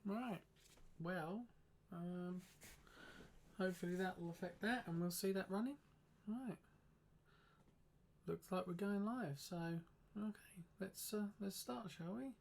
Right. Well, hopefully that will affect that, and we'll see that running. Right. Looks like we're going live. So, okay, let's start, shall we?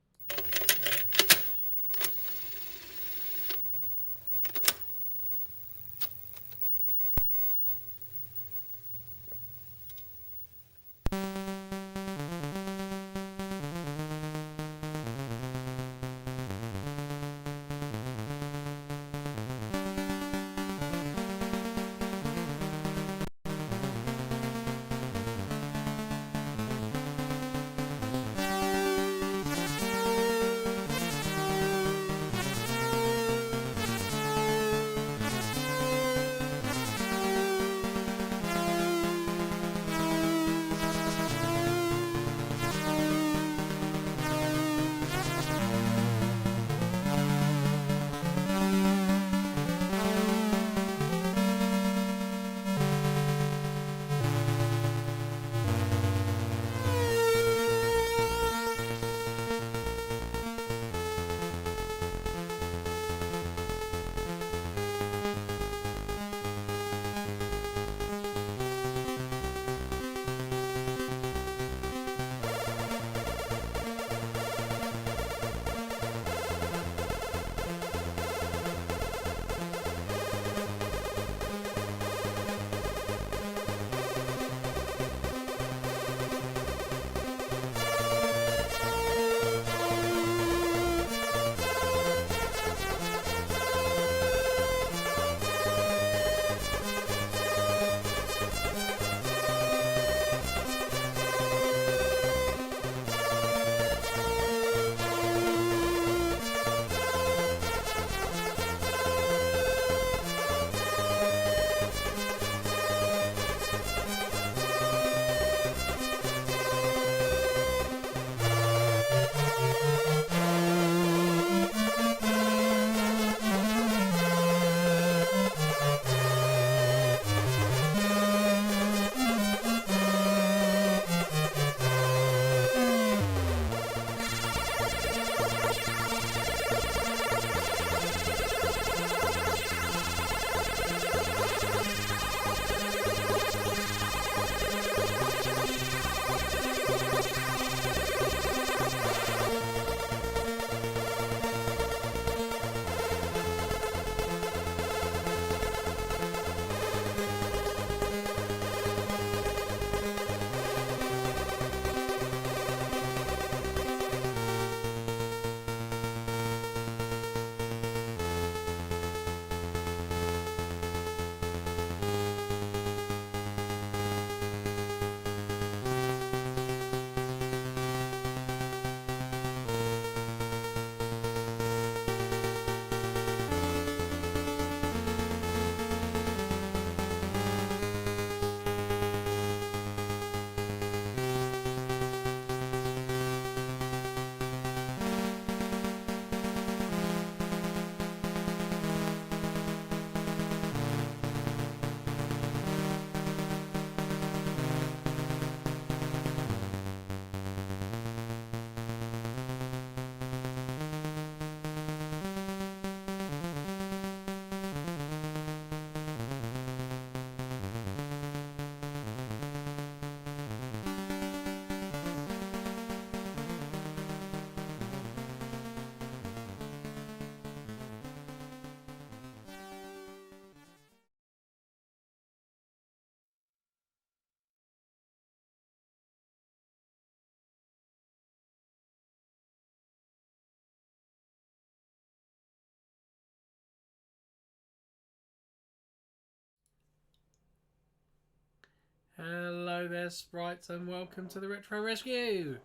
Hello there, sprites, and welcome to the Retro Rescue.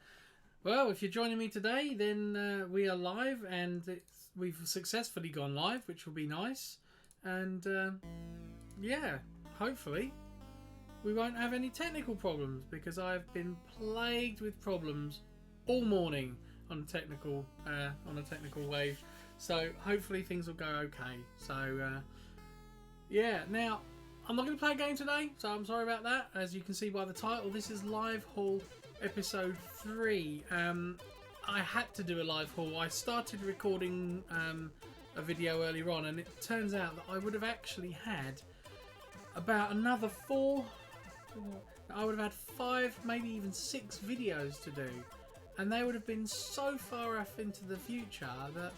Well, if you're joining me today, then we are live, and we've successfully gone live, which will be nice. And yeah, hopefully we won't have any technical problems, because I've been plagued with problems all morning on a technical wave. So hopefully things will go okay. So yeah, now I'm not going to play a game today, so I'm sorry about that. As you can see by the title, this is Live Haul Episode 3. I had to do a live haul. I started recording a video earlier on, and it turns out that I would have actually had about another 4. I would have had 5, maybe even 6 videos to do, and they would have been so far off into the future that,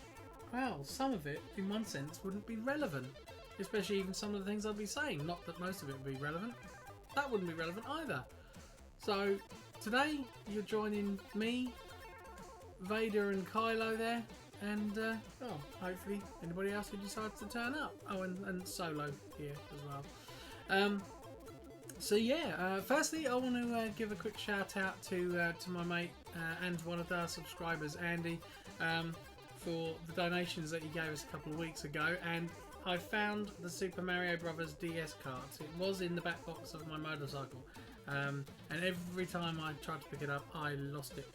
well, some of it, in one sense, wouldn't be relevant. Especially even some of the things I'd be saying. Not that most of it would be relevant. That wouldn't be relevant either. So today you're joining me, Vader and Kylo there, and well, hopefully anybody else who decides to turn up. Oh, and Solo here as well. So yeah, firstly I want to give a quick shout out to my mate and one of our subscribers, Andy, for the donations that he gave us a couple of weeks ago. And I found the Super Mario Brothers DS cards. It was in the back box of my motorcycle, and every time I tried to pick it up I lost it,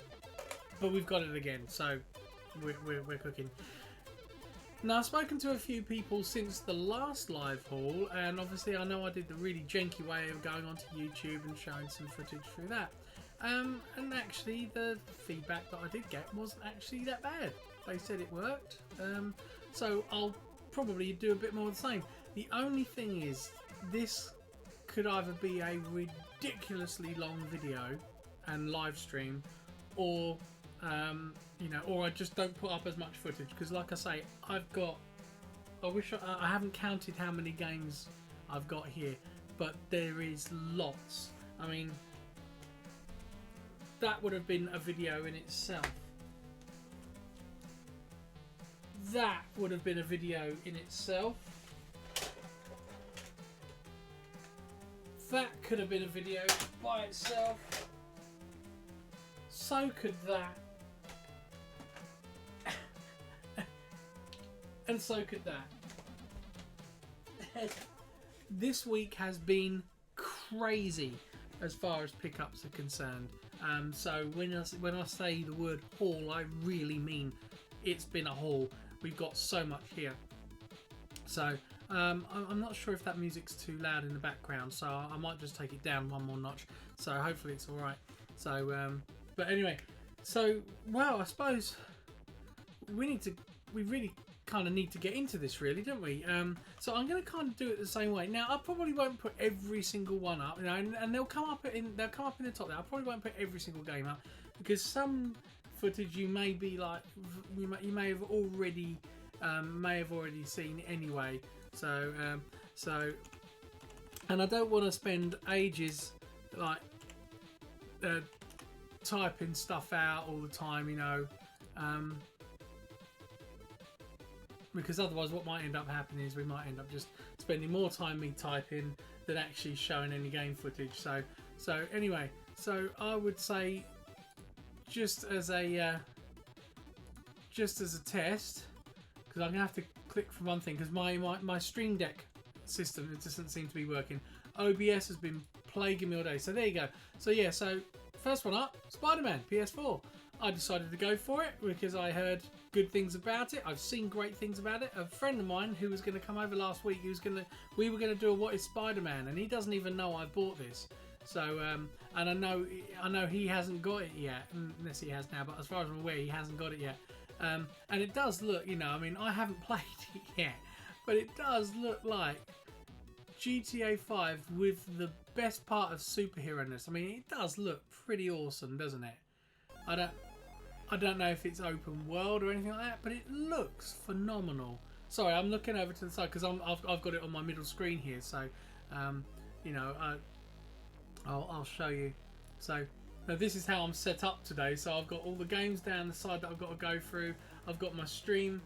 but we've got it again, so we're cooking. Now, I've spoken to a few people since the last live haul, and obviously I know I did the really janky way of going onto YouTube and showing some footage through that, and actually the feedback that I did get wasn't actually that bad. They said it worked, so I'll probably do a bit more of the same. The only thing is, this could either be a ridiculously long video and live stream, or you know, or I just don't put up as much footage, because like I say, I haven't counted how many games I've got here, but there is lots. I mean, that would have been a video in itself. That would have been a video in itself. That could have been a video by itself. So could that. And so could that. This week has been crazy as far as pickups are concerned. So when I say the word haul, I really mean it's been a haul. We've got so much here. So I'm not sure if that music's too loud in the background, so I might just take it down one more notch. So hopefully it's all right. So but anyway, so well, I suppose we really kind of need to get into this, really, don't we? So I'm going to kind of do it the same way. Now, I probably won't put every single one up, you know, and they'll come up in the top there. I probably won't put every single game up, because some footage you may be like, you may have already seen anyway. So and I don't want to spend ages like typing stuff out all the time, you know, because otherwise what might end up happening is we might end up just spending more time me typing than actually showing any game footage. So anyway, so I would say, just as a test, because I'm gonna have to click for one thing, because my Stream Deck system, it doesn't seem to be working. OBS has been plaguing me all day. So there you go. So yeah, so first one up, Spider-Man PS4. I decided to go for it because I heard good things about it. I've seen great things about it. A friend of mine who was going to come over last week, we were going to do a What is Spider-Man, and he doesn't even know I bought this. So and I know he hasn't got it yet, unless he has now, but as far as I'm aware, he hasn't got it yet. And it does look, you know, I mean, I haven't played it yet, but it does look like GTA 5 with the best part of superhero-ness. I mean, it does look pretty awesome, doesn't it? I don't know if it's open world or anything like that, but it looks phenomenal. Sorry, I'm looking over to the side because I've got it on my middle screen here. So, you know, I'll show you. So now this is how I'm set up today. So I've got all the games down the side that I've got to go through. I've got my stream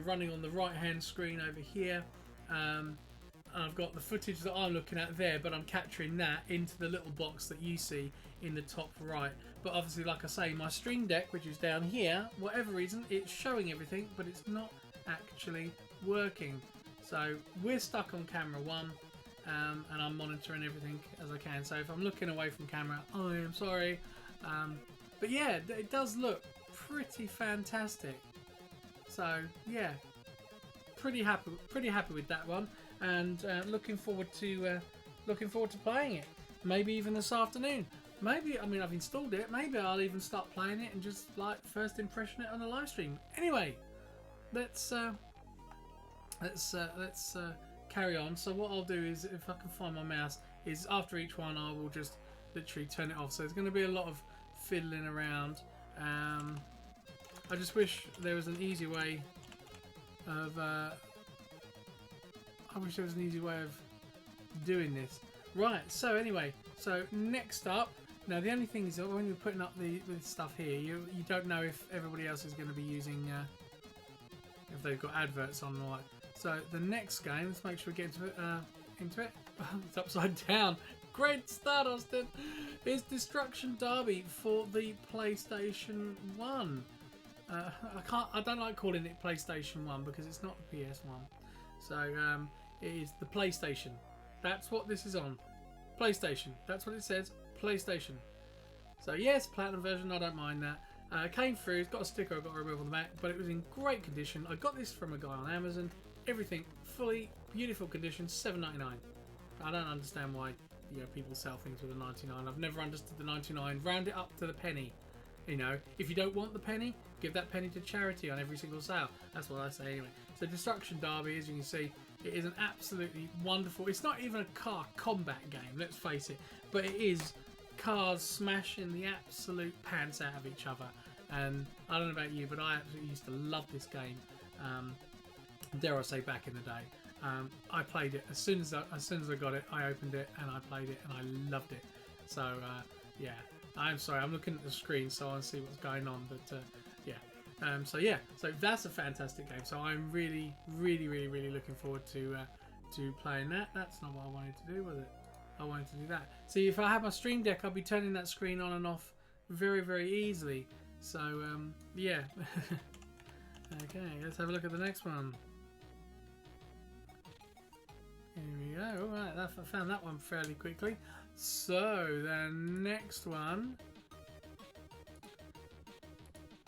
running on the right-hand screen over here. I've got the footage that I'm looking at there, but I'm capturing that into the little box that you see in the top right. But obviously, like I say, my Stream Deck, which is down here, whatever reason, it's showing everything, but it's not actually working. So we're stuck on camera 1, and I'm monitoring everything as I can. So if I'm looking away from camera, I am sorry. But yeah, it does look pretty fantastic. So yeah, pretty happy with that one, and looking forward to playing it. Maybe even this afternoon. maybe, I mean, I've installed it. Maybe I'll even start playing it and just like first impression it on a live stream. Anyway, let's carry on. So what I'll do is, if I can find my mouse, is after each one I will just literally turn it off. So there's going to be a lot of fiddling around. I just wish there was an easy way of. I wish there was an easy way of doing this. Right. So anyway, so next up. Now the only thing is that when you're putting up the stuff here, you don't know if everybody else is going to be using if they've got adverts on or what. So the next game, let's make sure we get into it. It's upside down. Great start, Austin. Is Destruction Derby for the PlayStation 1. I don't like calling it PlayStation 1 because it's not the PS1. So it is the PlayStation. That's what this is on. PlayStation. That's what it says. PlayStation. So yes, platinum version. I don't mind that. Came through. It's got a sticker I've got to remove on the back, but it was in great condition. I got this from a guy on Amazon. Everything fully beautiful condition. $7.99. I don't understand why people sell things with a 99. I've never understood the 99. Round it up to the penny. If you don't want the penny, give that penny to charity on every single sale. That's what I say anyway. So Destruction Derby, as you can see, it is an absolutely wonderful. It's not even a car combat game, let's face it, but it is cars smashing the absolute pants out of each other. And I don't know about you, but I absolutely used to love this game. Dare I say, back in the day. I played it as soon as I got it. I opened it and I played it and I loved it. So yeah, I'm sorry, I'm looking at the screen so I'll see what's going on. But yeah, so that's a fantastic game. So I'm really looking forward to playing that. That's not what I wanted to do, was it? I wanted to do that. See, if I had my Stream Deck, I'd be turning that screen on and off very easily. So yeah. Okay, let's have a look at the next one. Here we go. Alright, I found that one fairly quickly. So, the next one.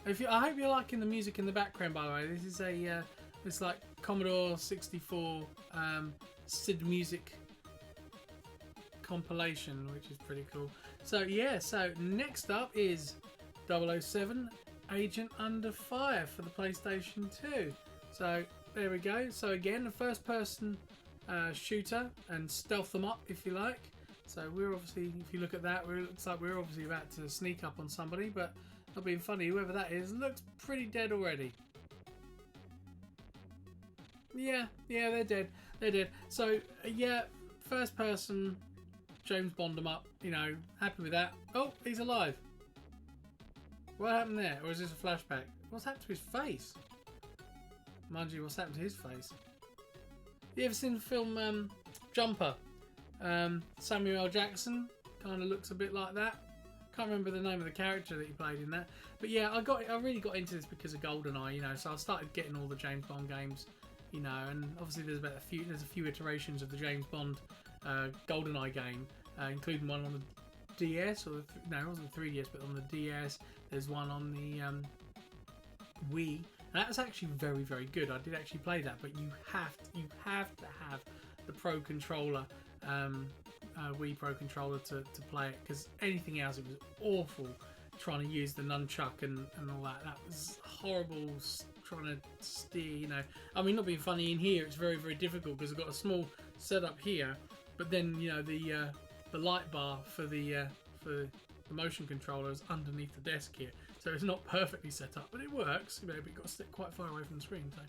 I hope you're liking the music in the background, by the way. This is it's like Commodore 64 SID music compilation, which is pretty cool. So, yeah, so next up is 007 Agent Under Fire for the PlayStation 2. So, there we go. So, again, the first person shooter and stealth them up, if you like. So we're obviously, if you look at that, it looks like we're obviously about to sneak up on somebody, but not being funny, whoever that is looks pretty dead already. Yeah, they're dead. They're dead. So yeah, first person, James Bond them up. Happy with that. Oh, he's alive. What happened there? Or is this a flashback? What's happened to his face? Mind you, what's happened to his face? You ever seen the film Jumper? Samuel L. Jackson kind of looks a bit like that. Can't remember the name of the character that he played in that. But yeah, I really got into this because of GoldenEye, so I started getting all the James Bond games, and obviously there's a few iterations of the James Bond GoldenEye game, including one on the DS, no, it wasn't the 3DS, but on the DS. There's one on the Wii. And that's actually very good. I did actually play that, but you have to have the Pro Controller, Wii Pro Controller to play it, because anything else, it was awful trying to use the nunchuck and all that. That was horrible trying to steer, I mean, not being funny, in here it's very difficult because I've got a small setup here, but then the light bar for the motion controller is underneath the desk here. So it's not perfectly set up, but it works. But you've got to sit quite far away from the screen. So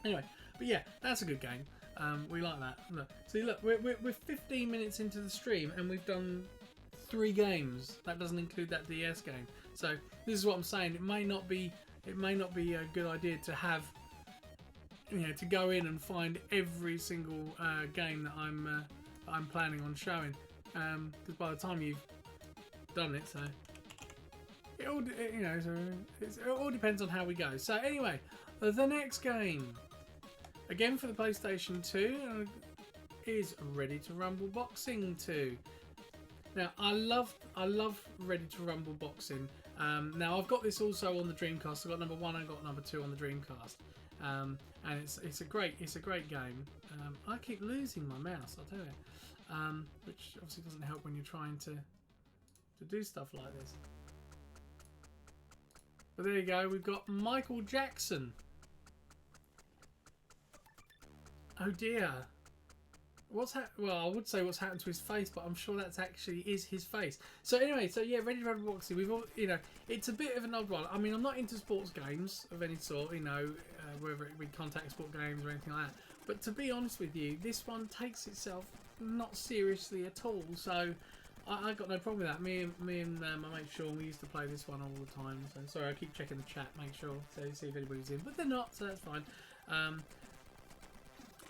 anyway, but yeah, that's a good game. We like that. Look, see, look, we're 15 minutes into the stream and we've done 3 games. That doesn't include that DS game. So this is what I'm saying. It may not be a good idea to have, to go in and find every single game that I'm planning on showing, because by the time you've done it, so. It all depends on how we go. So anyway, the next game, again for the PlayStation 2, is Ready to Rumble Boxing 2. Now I love Ready to Rumble Boxing. Now I've got this also on the Dreamcast. I've got number 1 and got number 2 on the Dreamcast, and it's a great game. I keep losing my mouse, I'll tell you, which obviously doesn't help when you're trying to to do stuff like this. But there you go. We've got Michael Jackson. Oh dear. Well, I would say what's happened to his face, but I'm sure that's actually is his face. So anyway, so yeah, Ready Red Roxy. We've all, you know, it's a bit of an odd one. I mean, I'm not into sports games of any sort, you know, whether it be contact sport games or anything like that. But to be honest with you, this one takes itself not seriously at all. So I got no problem with that. Me and my mate Sean, we used to play this one all the time. So sorry, I keep checking the chat, make sure to see if anybody's in, but they're not, so that's fine.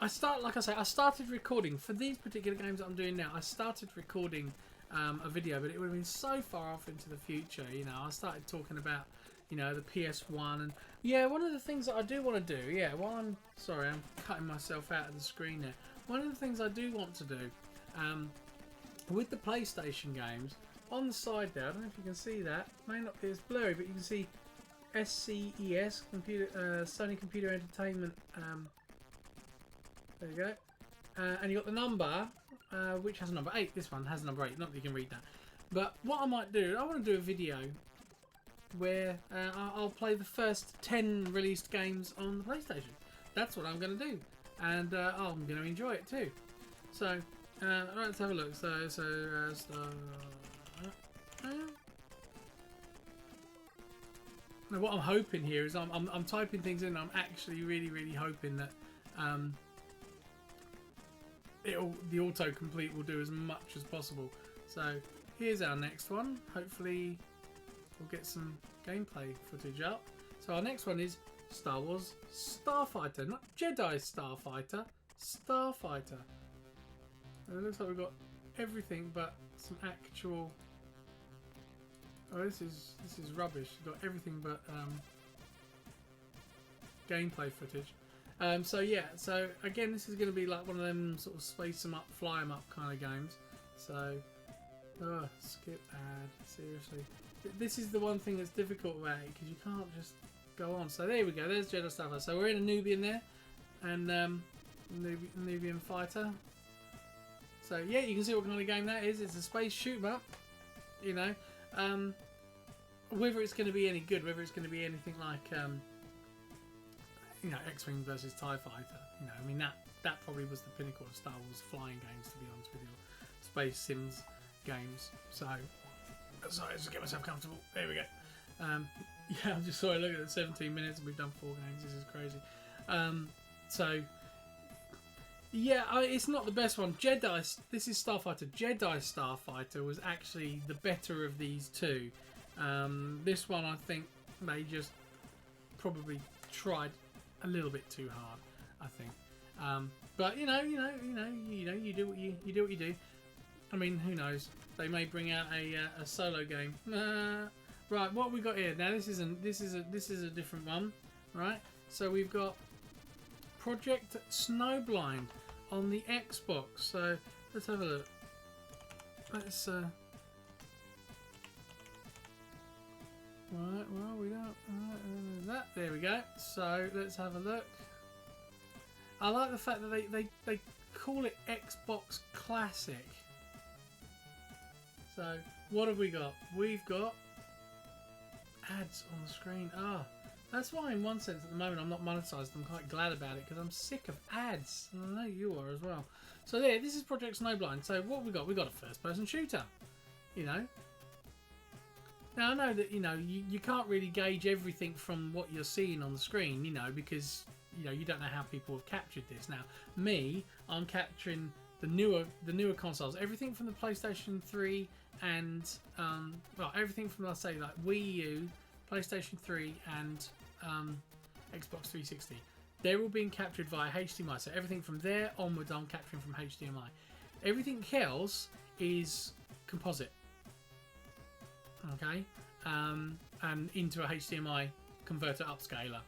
I started recording for these particular games that I'm doing now. I started recording a video, but it would have been so far off into the future. You know, I started talking about, you know, the PS1 and yeah, one of the things that I do want to do. Yeah, while I'm cutting myself out of the screen there. One of the things I do want to do with the PlayStation games on the side there. I don't know if you can see that. It may not be as blurry, but you can see SCES Sony Computer Entertainment. There you go. And you got the number, which has a number 8. This one has a number 8. Not that you can read that. But what I might do, I want to do a video where I'll play the first 10 released games on the PlayStation. That's what I'm going to do. And I'm going to enjoy it too. So, let's have a look. Now what I'm hoping here is I'm typing things in. I'm actually really hoping that the autocomplete will do as much as possible. So here's our next one. Hopefully we'll get some gameplay footage up. So our next one is Star Wars Starfighter, not Jedi Starfighter, Starfighter. And it looks like we've got everything but some actual. Oh, this is rubbish. We've got everything but gameplay footage. So yeah, so again, this is going to be like one of them sort of space them up, fly them up kind of games. So, skip ad. Seriously, this is the one thing that's difficult about it because you can't just go on. So there we go. There's Jedi Starfighter. So we're in a Nubian there, and Nubian fighter. So yeah, you can see what kind of game that is. It's a space shoot 'em up. You know, whether it's going to be any good, whether it's going to be anything like. You know, X-Wing versus TIE Fighter. You know, I mean that probably was the pinnacle of Star Wars flying games, to be honest with you. Space Sims games. So, sorry, just get myself comfortable. There we go. Yeah, I'm just sorry. Look at the 17 minutes and we've done 4 games. This is crazy. So, yeah, it's not the best one. This is Starfighter. Jedi Starfighter was actually the better of these two. This one, I think, they just probably tried a little bit too hard, I think. But you do what you do. I mean, who knows? They may bring out a solo game. Right, what we got here now? This is a different one, right? So we've got Project Snowblind on the Xbox. So let's have a look. Let's Right, well, we don't. That there we go. So let's have a look. I like the fact that they call it Xbox Classic. So what have we got? We've got ads on the screen. That's why, in one sense, at the moment I'm not monetized. I'm quite glad about it because I'm sick of ads, and I know you are as well. So there, this is Project Snowblind. So what we got? We got a first-person shooter. You know. Now I know that you can't really gauge everything from what you're seeing on the screen, because you don't know how people have captured this. Now I'm capturing the newer consoles, everything from the PlayStation 3 and everything from, let's say, like Wii U, PlayStation 3 and Xbox 360. They're all being captured via HDMI. So everything from there onwards, I'm capturing from HDMI. Everything else is composite. Okay, and into a HDMI converter upscaler.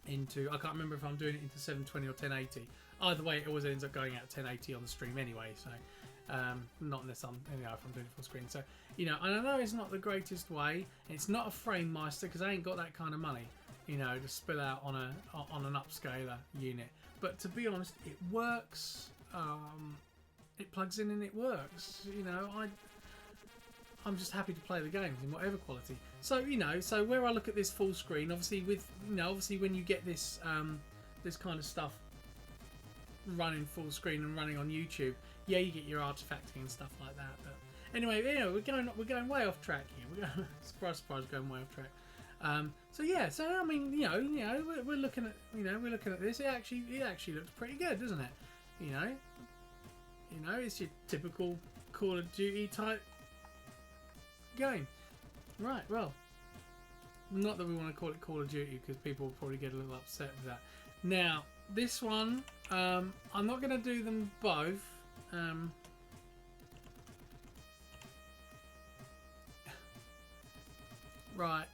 I can't remember if I'm doing it into 720 or 1080. Either way, it always ends up going out 1080 on the stream anyway. So, not unless if I'm doing it full screen. So, and I know it's not the greatest way. It's not a frame master because I ain't got that kind of money, to spill out on an upscaler unit. But to be honest, it works. It plugs in and it works. I'm just happy to play the games in whatever quality. So you know, so where I look at this full screen, obviously with obviously when you get this this kind of stuff running full screen and running on YouTube, yeah, you get your artifacting and stuff like that. But anyway, we're going way off track here. We're going surprise, going way off track. So yeah, so I mean, we're looking at we're looking at this. It actually looks pretty good, doesn't it? You know, it's your typical Call of Duty type game. Right, well, not that we want to call it Call of Duty because people will probably get a little upset with that. Now, this one, I'm not going to do them both. Right,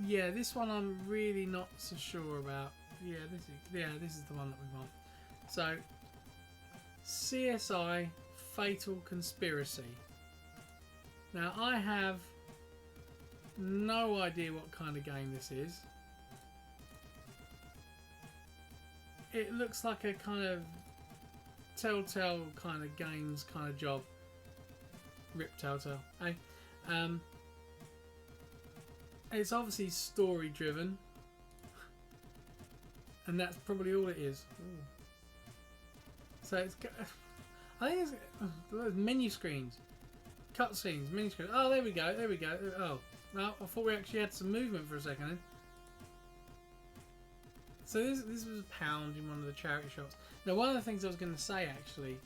yeah, this one I'm really not so sure about. Yeah, this is the one that we want. So, CSI Fatal Conspiracy. Now, I have no idea what kind of game this is. It looks like a kind of Telltale kind of games kind of job. Rip Telltale, eh? It's obviously story driven, and that's probably all it is. Ooh. So it's, I think it's menu screens, cutscenes, menu screens. Oh, there we go. Oh, no, I thought we actually had some movement for a second then. So this was a pound in one of the charity shops. Now, one of the things I was going to say actually,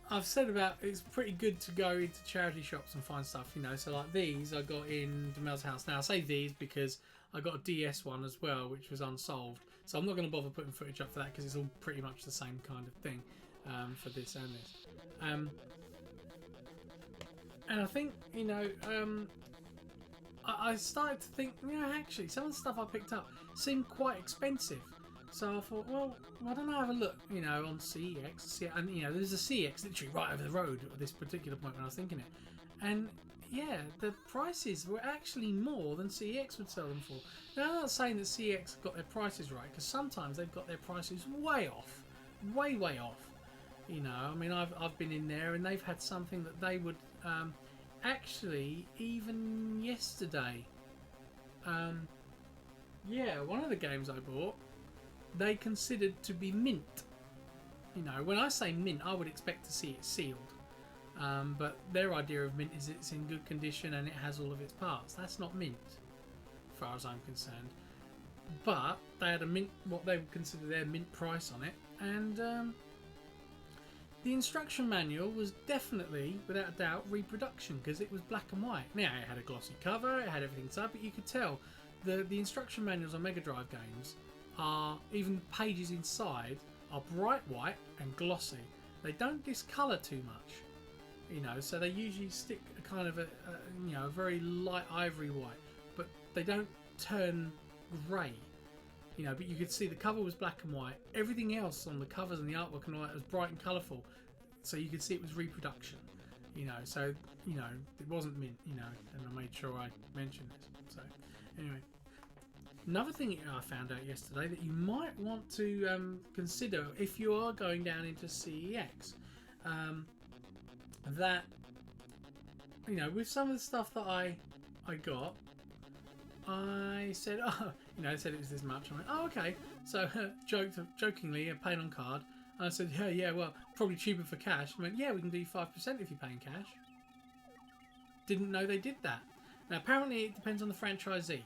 I've said about it's pretty good to go into charity shops and find stuff, So like these I got in Demel's house. Now I say these because I got a DS one as well, which was unsolved. So I'm not going to bother putting footage up for that because it's all pretty much the same kind of thing for this and this. And I think I started to think, actually some of the stuff I picked up seemed quite expensive. So I thought, well, why don't I have a look, on CEX? And, there's a CEX literally right over the road at this particular point when I was thinking it. And, yeah, the prices were actually more than CEX would sell them for. Now, I'm not saying that CEX got their prices right, because sometimes they've got their prices way off. Way off. I mean, I've been in there and they've had something that they would, actually, even yesterday, yeah, one of the games I bought, they considered to be mint. When I say mint, I would expect to see it sealed. But their idea of mint is it's in good condition and it has all of its parts. That's not mint, as far as I'm concerned. But they had a mint, what they would consider their mint price on it, and the instruction manual was definitely, without a doubt, reproduction because it was black and white. Now it had a glossy cover, it had everything inside, but you could tell the instruction manuals on Mega Drive games are, even the pages inside are bright white and glossy. They don't discolour too much, so they usually stick a kind of a very light ivory white, but they don't turn grey, but you could see the cover was black and white. Everything else on the covers and the artwork and all that was bright and colourful, so you could see it was reproduction, so it wasn't mint, and I made sure I mentioned this. So anyway, another thing I found out yesterday that you might want to consider if you are going down into CEX, that with some of the stuff that I got, I said, they said it was this much. I went, oh, okay. So jokingly, paying on card. And I said, yeah, well, probably cheaper for cash. I went, yeah, we can do 5% if you're paying cash. Didn't know they did that. Now, apparently, it depends on the franchisee.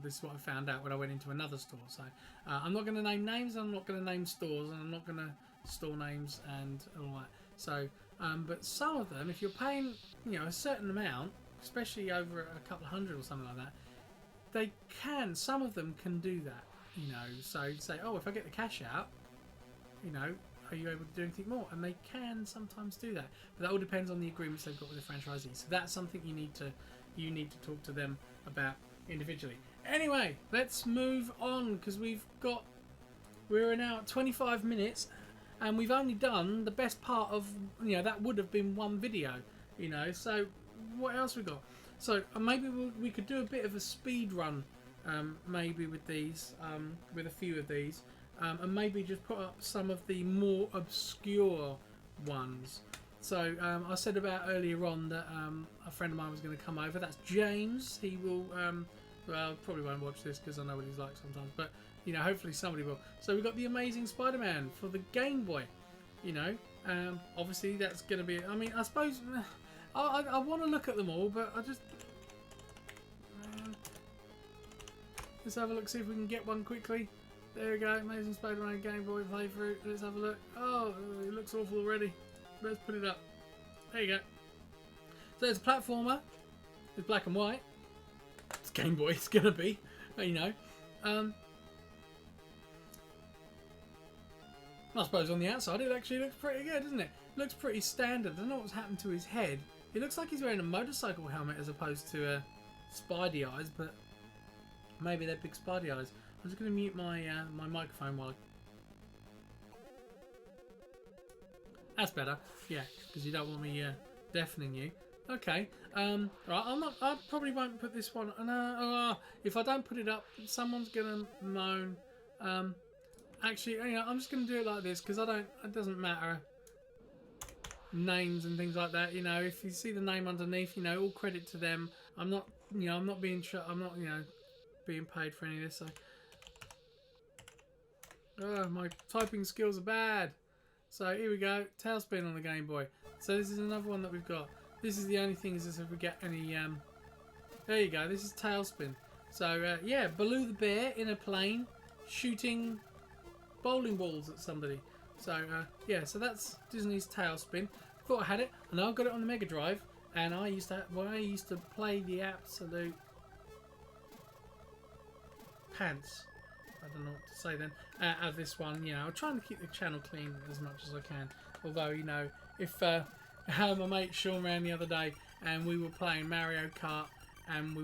This is what I found out when I went into another store. So I'm not going to name names, I'm not going to name stores, and I'm not going to store names and all that. So, but some of them, if you're paying, a certain amount, especially over a couple of hundred or something like that, some of them can do that. So you say, oh, if I get the cash out, are you able to do anything more? And they can sometimes do that, but that all depends on the agreements they've got with the franchisees. So that's something you need to talk to them about individually. Anyway, let's move on because we're now at 25 minutes and we've only done the best part of, that would have been one video, so what else we got? So maybe we could do a bit of a speed run, maybe with these, with a few of these, and maybe just put up some of the more obscure ones. So I said about earlier on that a friend of mine was going to come over. That's James. He will. Well, probably won't watch this because I know what he's like sometimes. But you know, hopefully somebody will. So we've got the Amazing Spider-Man for the Game Boy. You know, obviously that's going to be. I mean, I suppose I want to look at them all, but I just. Let's have a look. See if we can get one quickly. There we go. Amazing Spider-Man Game Boy playthrough. Let's have a look. Oh, it looks awful already. Let's put it up. There you go. So it's a platformer. It's black and white. It's Game Boy. It's gonna be, you know. I suppose on the outside it actually looks pretty good, doesn't it? Looks pretty standard. I don't know what's happened to his head. It looks like he's wearing a motorcycle helmet as opposed to a Spidey eyes, but maybe they're big Spidey eyes. I'm just gonna mute my my microphone while. That's better, yeah, because you don't want me deafening you. Okay, right. I probably won't put this one. No, if I don't put it up, someone's gonna moan. Actually, you know, I'm just gonna do it like this because I don't. It doesn't matter. Names and things like that. You know, if you see the name underneath, you know, all credit to them. I'm not. You know, I'm not being. I'm not. You know, being paid for any of this. So, my typing skills are bad. So here we go, Tailspin on the Game Boy. So this is another one that we've got. This is the only thing is if we get any. There you go. This is Tailspin. So yeah, Baloo the bear in a plane shooting bowling balls at somebody. So yeah, so that's Disney's Tailspin. Thought I had it, and I've got it on the Mega Drive. And I used to play the absolute pants. I don't know what to say then. Of this one, you know, I'm trying to keep the channel clean as much as I can. Although, you know, if my mate Sean ran the other day and we were playing Mario Kart and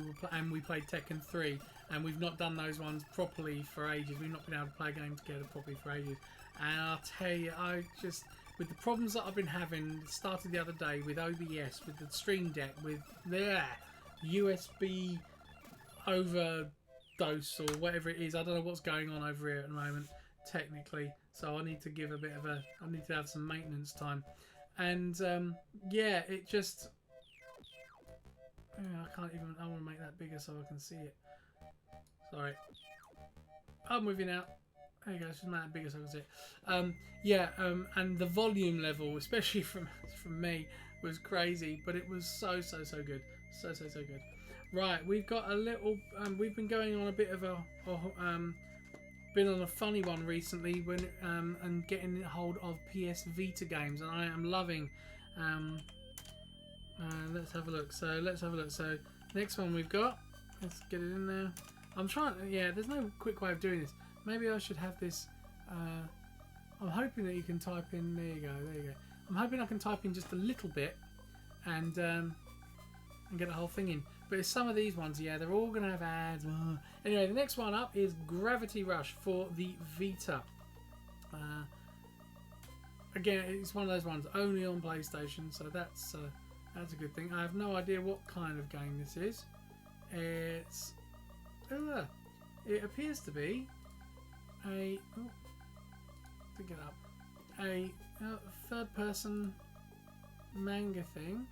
we played Tekken 3 and we've not done those ones properly for ages. We've not been able to play a game together properly for ages. And I'll tell you, I just with the problems that I've been having, started the other day with OBS, with the Stream Deck, with the USB over. Dose or whatever it is. I don't know what's going on over here at the moment technically, so I need to give a bit of a I need to have some maintenance time. And yeah, it just I can't even. I want to make that bigger so I can see it. Sorry, I'm moving out. There you go, just make that bigger so I can see it. Yeah, and the volume level, especially from me, was crazy, but it was so good, so good. Right, we've got a little. We've been going on a bit of been on a funny one recently when and getting hold of PS Vita games, and I am loving. Let's have a look. So next one we've got. Let's get it in there. I'm trying. Yeah, there's no quick way of doing this. Maybe I should have this. I'm hoping that you can type in. There you go. I'm hoping I can type in just a little bit, and get the whole thing in. But it's some of these ones, yeah, they're all going to have ads. Anyway, the next one up is Gravity Rush for the Vita. Again, it's one of those ones only on PlayStation, so that's a good thing. I have no idea what kind of game this is. It's it appears to be a to get up a third-person manga thing.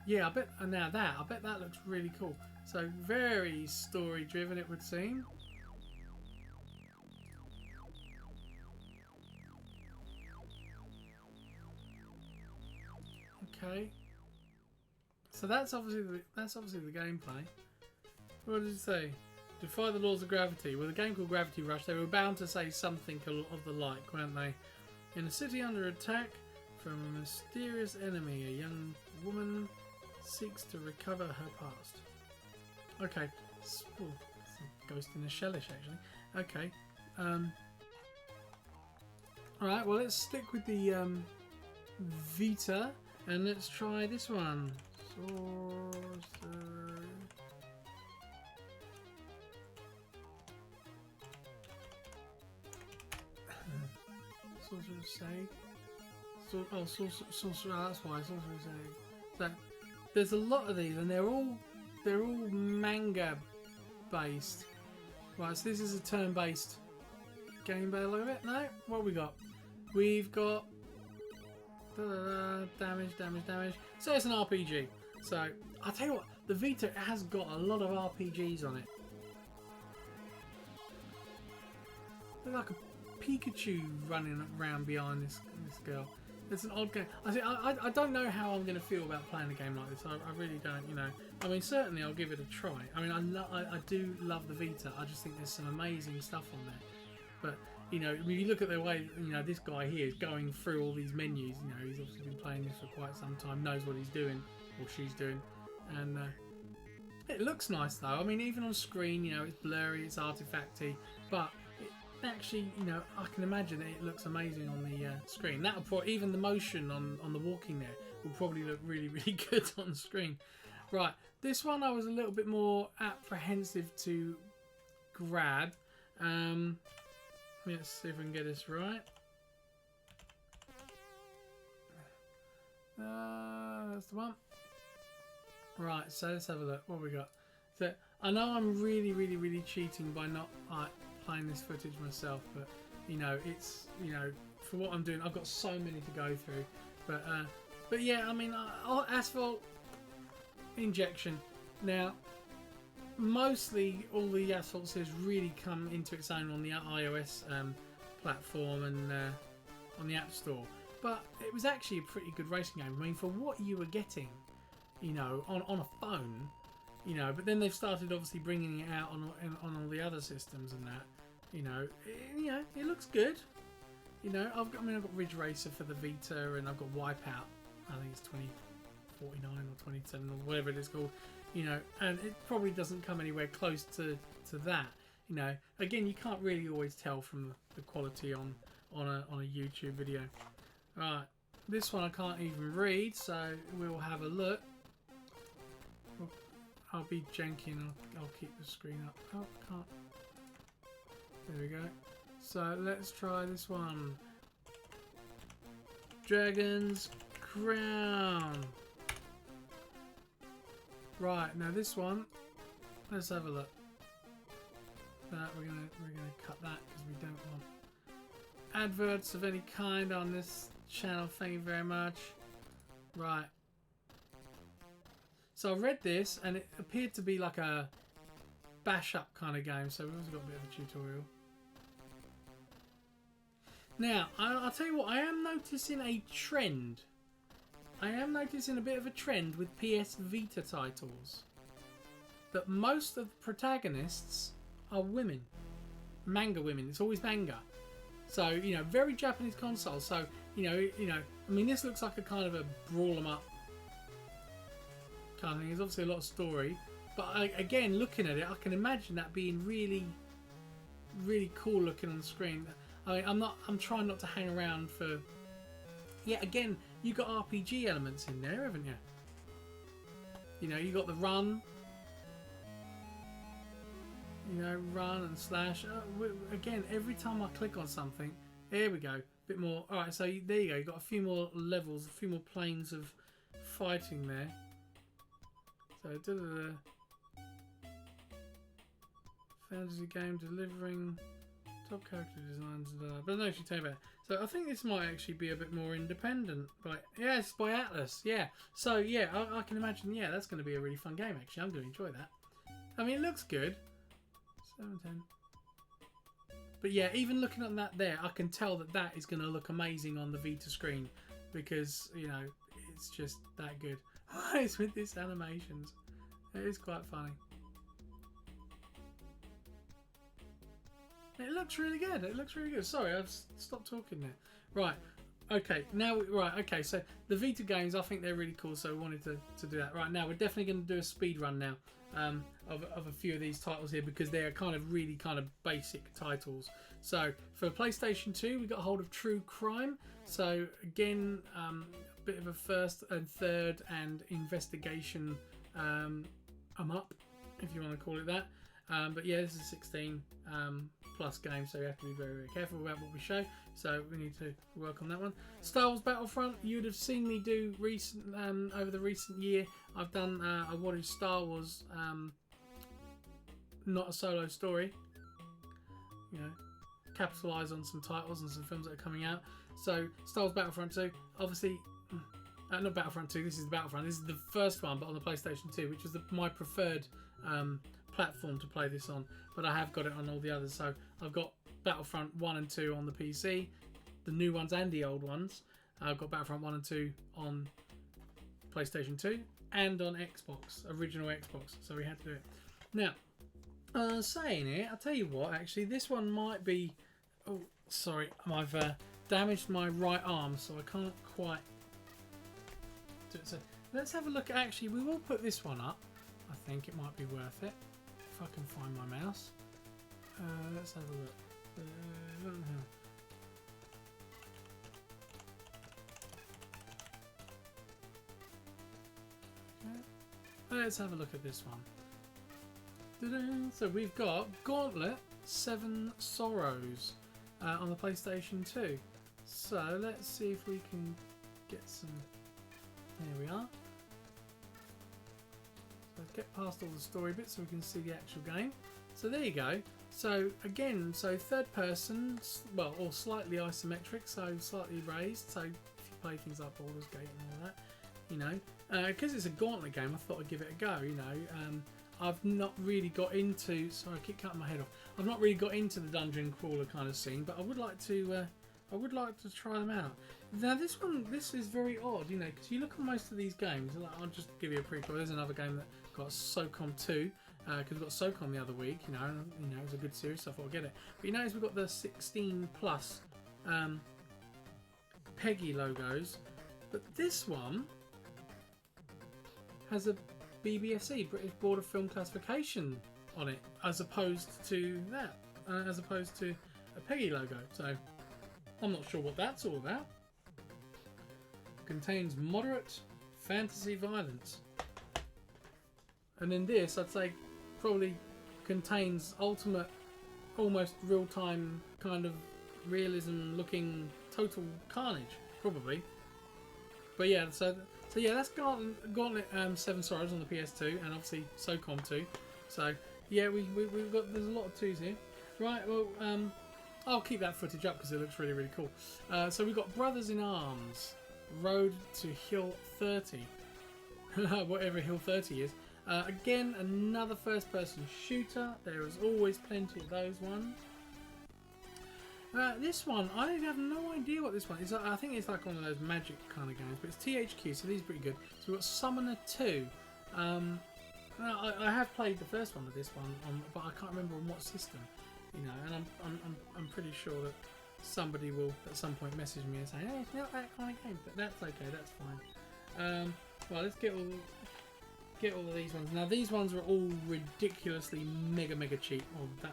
Yeah, I bet that looks really cool. So very story driven, it would seem. Okay. So that's obviously the gameplay. What did it say? Defy the laws of gravity. With a game called Gravity Rush, they were bound to say something of the like, weren't they? In a city under attack from a mysterious enemy, a young woman seeks to recover her past. Okay. Ghost in the Shellish, actually. Okay. Alright, well, let's stick with the Vita and let's try this one. Sorcerer's Say. Sorcerer, that's why. Sorcerer's Say. So, there's a lot of these, and they're all manga based. Right, so this is a turn-based game by the look of it. No, what have we got? We've got Damage, damage, damage. So it's an RPG. So I'll tell you what, the Vita has got a lot of RPGs on it. There's like a Pikachu running around behind this girl. It's an odd game. I don't know how I'm going to feel about playing a game like this. I really don't, you know. I mean, certainly I'll give it a try. I mean, I do love the Vita. I just think there's some amazing stuff on there. But, you know, when you look at the way, you know, this guy here is going through all these menus, you know, he's obviously been playing this for quite some time, knows what he's doing, or she's doing. And it looks nice, though. I mean, even on screen, you know, it's blurry, it's artifacty, but actually, you know, I can imagine it looks amazing on the screen. That'll probably, even the motion on the walking there will probably look really, really good on screen. Right, this one I was a little bit more apprehensive to grab. Let's see if we can get this right. That's the one. Right, so let's have a look. What have we got? So I know I'm really, really, really cheating by not playing this footage myself, but you know, it's, you know, for what I'm doing, I've got so many to go through. But yeah, I mean, Asphalt Injection. Now, mostly all the Asphalt series really come into its own on the iOS platform and on the App Store. But it was actually a pretty good racing game. I mean, for what you were getting, you know, on a phone, you know. But then they've started obviously bringing it out on all the other systems and that. You know, it looks good. You know, I've got Ridge Racer for the Vita, and I've got Wipeout. I think it's 2049 or 27 or whatever it is called. You know, and it probably doesn't come anywhere close to that. You know, again, you can't really always tell from the quality on a YouTube video. Right, this one I can't even read, so we'll have a look. I'll be janky and I'll keep the screen up. Oh, can't. There we go. So let's try this one. Dragon's Crown. Right, now this one, let's have a look. We're gonna cut that because we don't want adverts of any kind on this channel. Thank you very much. Right. So I read this and it appeared to be like a bash up kind of game, so we've also got a bit of a tutorial. Now, I'll tell you what, I am noticing a trend. I am noticing a bit of a trend with PS Vita titles. That most of the protagonists are women. Manga women. It's always manga. So, you know, very Japanese console. So, you know, I mean, this looks like a kind of a brawl 'em up kind of thing. There's obviously a lot of story. But again, looking at it, I can imagine that being really, really cool looking on the screen. I mean, I'm trying not to hang around for... Yeah, again, you got RPG elements in there, haven't you? You know, you got the run. You know, run and slash. Again, every time I click on something, there we go. A bit more. All right, so there you go. You got a few more levels, a few more planes of fighting there. So, fantasy game delivering top character designs. But no, actually tell you about it. So I think this might actually be a bit more independent. But yeah, it's by Atlas. Yeah. So yeah, I can imagine. Yeah, that's going to be a really fun game. Actually, I'm going to enjoy that. I mean, it looks good. 710. But yeah, even looking at that there, I can tell that that is going to look amazing on the Vita screen because, you know, it's just that good. What is with these animations? It is quite funny. It looks really good. It looks really good. Sorry, I've stopped talking there. Right. Okay. Now, right. Okay. So the Vita games, I think they're really cool. So I wanted to do that. Right now, we're definitely going to do a speed run now of a few of these titles here because they're kind of really kind of basic titles. So for PlayStation 2, we got hold of True Crime. So again, a bit of a first and third and investigation up, if you want to call it that. But yeah, this is a 16 plus game, so you have to be very, very careful about what we show. So we need to work on that one. Star Wars Battlefront, you'd have seen me do recent over the recent year. I've done a What is Star Wars, not a solo story. You know, capitalise on some titles and some films that are coming out. So Star Wars Battlefront 2, obviously, not Battlefront 2. This is Battlefront. This is the first one, but on the PlayStation 2, which was my preferred platform to play this on. But I have got it on all the others. So I've got Battlefront 1 and 2 on the PC, the new ones and the old ones. I've got Battlefront 1 and 2 on PlayStation 2 and on Xbox, original Xbox. So we had to do it. Now, saying it, I'll tell you what, actually, this one might be... Oh, sorry, I've damaged my right arm, so I can't quite do it. So let's have a look. Actually, we will put this one up. I think it might be worth it. If I can find my mouse. Let's have a look. Let's have a look at this one. So we've got Gauntlet 7 Sorrows on the PlayStation 2. So let's see if we can get some... There we are. So let's get past all the story bits so we can see the actual game. So there you go. So again, so third person, well, or slightly isometric, so slightly raised. So if you play things like Baldur's Gate and all that, you know, because it's a Gauntlet game, I thought I'd give it a go. You know, I've not really got into. Sorry, I keep cutting my head off. I've not really got into the dungeon crawler kind of scene, but I would like to. I would like to try them out. Now this is very odd, you know, because you look at most of these games. Like, I'll just give you a prequel. There's another game that got SOCOM 2. Because we got SOCOM the other week, you know, it was a good series, so I thought I'd get it. But you notice we've got the 16 plus PEGI logos, but this one has a BBFC, British Board of Film Classification, on it, as opposed to that, as opposed to a PEGI logo. So I'm not sure what that's all about. Contains moderate fantasy violence, and in this, I'd say, probably contains ultimate, almost real-time kind of realism-looking total carnage, probably. But yeah, so yeah, that's Gauntlet 7 Sorrows on the PS2, and obviously SOCOM 2. So yeah, we've got, there's a lot of twos here. Right, well, I'll keep that footage up because it looks really, really cool. So we've got Brothers in Arms, Road to Hill 30, whatever Hill 30 is. Again, another first-person shooter. There is always plenty of those ones. This one, I have no idea what this one is. I think it's like one of those magic kind of games, but it's THQ, so these are pretty good. So we've got Summoner 2. I have played the first one of this one, but I can't remember on what system. You know, and I'm pretty sure that somebody will at some point message me and say, "Hey, it's not that kind of game," but that's okay, that's fine. Well, let's get all of these ones. Now these ones are all ridiculously mega cheap. Oh, that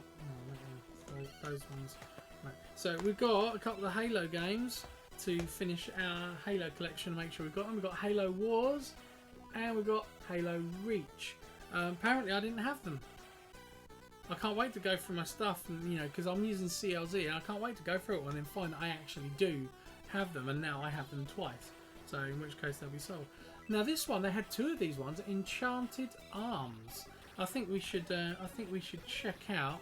no, those ones. Right. So we've got a couple of Halo games to finish our Halo collection. Make sure we've got them. We've got Halo Wars and we've got Halo Reach. Apparently I didn't have them. I can't wait to go through my stuff, and, you know, because I'm using CLZ, and I can't wait to go through it and then find that I actually do have them, and now I have them twice. So in which case they'll be sold. Now this one, they had two of these ones, Enchanted Arms. I think we should check out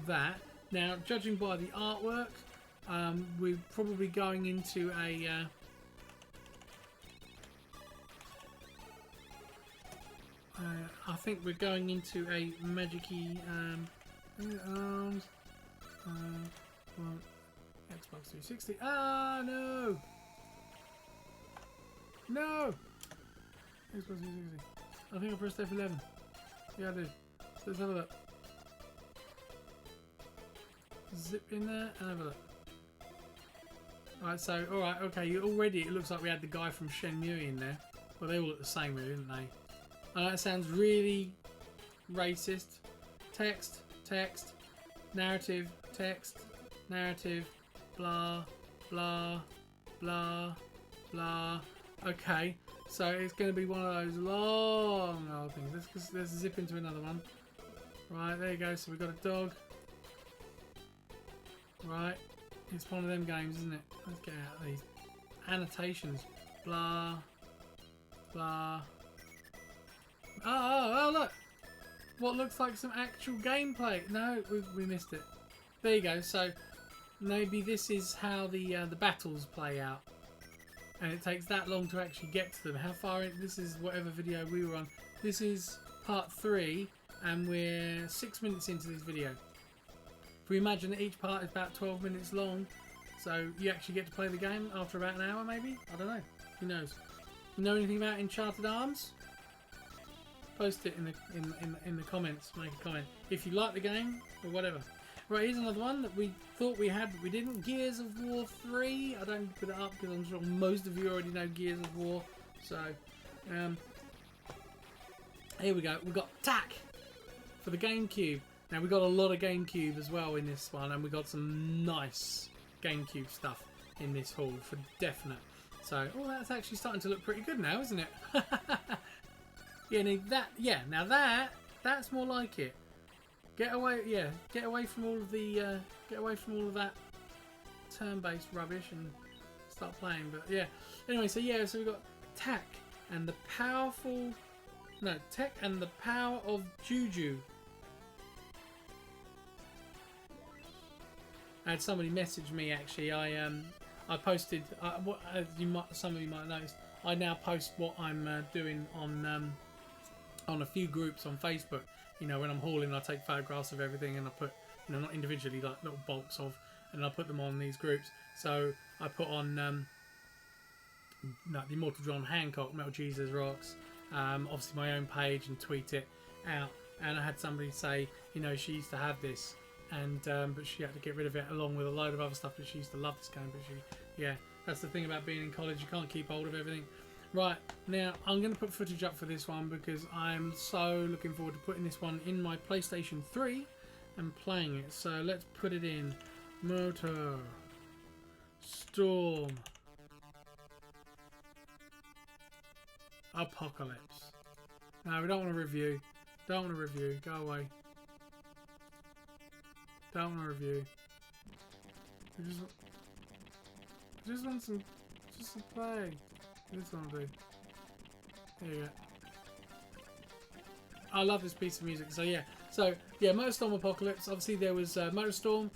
that. Now, judging by the artwork, we're probably going into a I think we're going into a magic-y arms. Well, Xbox 360. Ah, no! No! Xbox 360. I think I pressed F11. Yeah, I did. So let's have a look. Zip in there and have a look. Alright, so, alright, okay, already it looks like we had the guy from Shenmue in there. Well, they all look the same, really, didn't they? That sounds really racist. Text, narrative, text, narrative, blah, blah, blah, blah. Okay, so it's going to be one of those long old things. Let's zip into another one. Right, there you go. So we've got a dog. Right, it's one of them games, isn't it? Let's get out of these annotations. Blah, blah. Oh, look! What looks like some actual gameplay. No, we missed it. There you go. So maybe this is how the battles play out, and it takes that long to actually get to them. How far in? This is whatever video we were on. This is part 3, and we're 6 minutes into this video. If we imagine that each part is about 12 minutes long, so you actually get to play the game after about an hour, maybe? I don't know. Who knows? You know anything about Enchanted Arms? Post it in the comments. Make a comment if you like the game or whatever. Right, here's another one that we thought we had, but we didn't. Gears of War 3. I don't put it up because I'm sure most of you already know Gears of War. So, here we go. We've got Tak for the GameCube. Now, we got a lot of GameCube as well in this one, and we got some nice GameCube stuff in this haul for definite. So, oh, that's actually starting to look pretty good now, isn't it? Yeah, now that's more like it. Get away, yeah, get away from all of the, that turn-based rubbish and start playing. But yeah, anyway, so yeah, so we've got Tak and the Tak and the Power of Juju. I had somebody message me actually. I posted what some of you might notice. I now post what I'm doing on a few groups on Facebook. You know, when I'm hauling, I take photographs of everything and I put, you know, not individually, like little bulks of, and I put them on these groups. So I put on the Immortal John Hancock, Metal Jesus Rocks, obviously my own page, and tweet it out. And I had somebody say, you know, she used to have this, and but she had to get rid of it along with a load of other stuff. But she used to love this game. But yeah, that's the thing about being in college. You can't keep hold of everything. Right, now I'm going to put footage up for this one because I'm so looking forward to putting this one in my PlayStation 3 and playing it. So let's put it in. Motor Storm Apocalypse. No, we don't want to review. Don't want to review. Go away. Don't want to review. I just want some play. This one will do. There you go. I love this piece of music. So yeah, MotorStorm Apocalypse. Obviously there was MotorStorm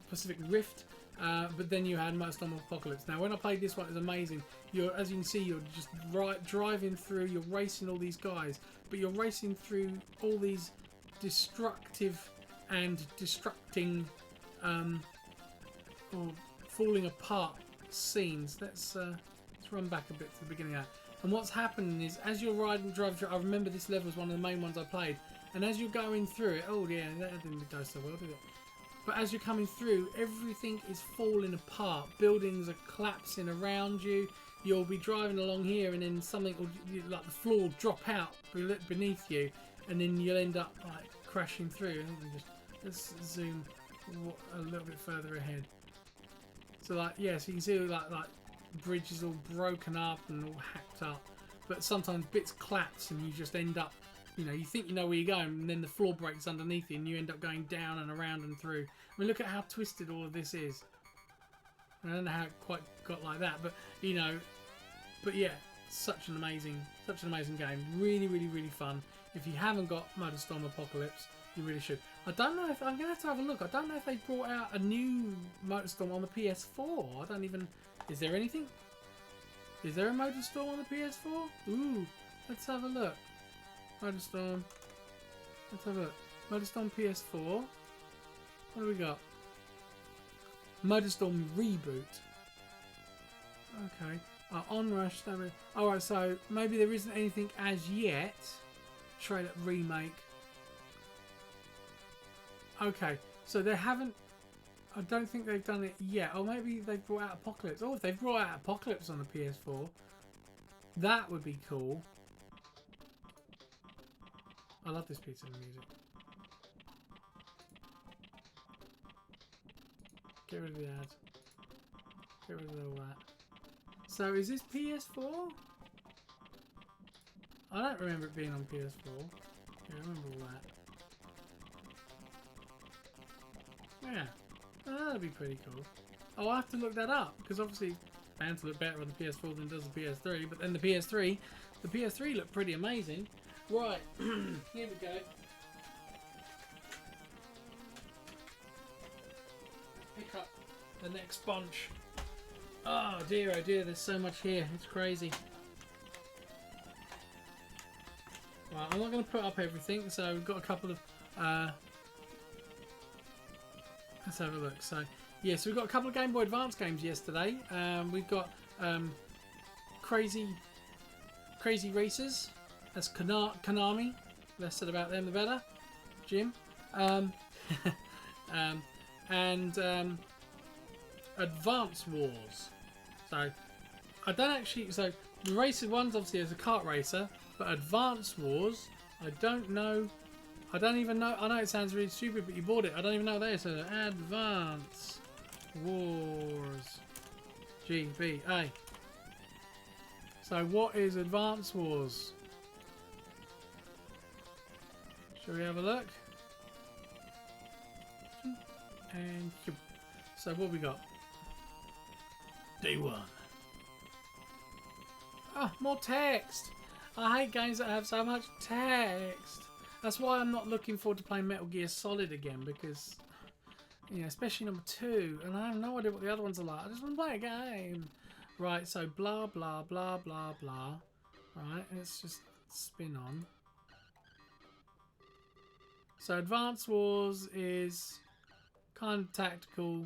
Pacific Rift, but then you had MotorStorm Apocalypse. Now when I played this one, it was amazing. As you can see, you're just driving through. You're racing all these guys, but you're racing through all these destructive and destructing, or falling apart scenes. Let's run back a bit to the beginning of that. And what's happening is, as you're driving through, I remember this level was one of the main ones I played, and as you're going through it, oh yeah, that didn't go so well, did it? But as you're coming through, everything is falling apart. Buildings are collapsing around you. You'll be driving along here, and then something will, like the floor will drop out beneath you, and then you'll end up like crashing through. Let's zoom a little bit further ahead. So like, yeah, so you can see like bridge is all broken up and all hacked up, but sometimes bits collapse and you just end up, you know, you think you know where you're going, and then the floor breaks underneath you and you end up going down and around and through. I mean, look at how twisted all of this is. I don't know how it quite got like that, but you know, but yeah, such an amazing game. Really, really, really fun. If you haven't got MotorStorm Apocalypse, you really should. I don't know if I'm gonna have to have a look. I don't know if they brought out a new MotorStorm on the PS4. I don't even. Is there anything? Is there a MotorStorm on the PS4? Ooh, let's have a look. MotorStorm. Let's have a look. MotorStorm PS4. What do we got? MotorStorm Reboot. Okay. Onrush. Alright, so maybe there isn't anything as yet. Trailer remake. Okay, so they haven't. I don't think they've done it yet. Or maybe they've brought out Apocalypse. Oh, if they've brought out Apocalypse on the PS4, that would be cool. I love this piece of music. Get rid of the ads. Get rid of all that. So is this PS4? I don't remember it being on PS4. Yeah, I remember all that. Yeah. Oh, that'd be pretty cool. Oh, I'll have to look that up, because obviously it's bound to look better on the PS4 than it does the PS3, but then the PS3 looked pretty amazing. Right, here we go. Pick up the next bunch. Oh dear, there's so much here. It's crazy. Right, I'm not going to put up everything, so we've got a couple of... let's have a look. So, yeah, so we've got a couple of Game Boy Advance games yesterday. We've got Crazy Racers. That's Konami. Less said about them, the better. Jim. And Advance Wars. So, I don't actually... So, the racer one's obviously as a kart racer, but Advance Wars, I don't know... I don't even know... I know it sounds really stupid, but you bought it. I don't even know what that is. So, Advance Wars. GBA. So, what is Advance Wars? Shall we have a look? And... So, what we got? Day 1. Oh, more text. I hate games that have so much text. That's why I'm not looking forward to playing Metal Gear Solid again, because, you know, especially number 2, and I have no idea what the other ones are like. I just want to play a game. Right, so blah, blah, blah, blah, blah. Right, let's just spin on. So Advance Wars is kind of tactical.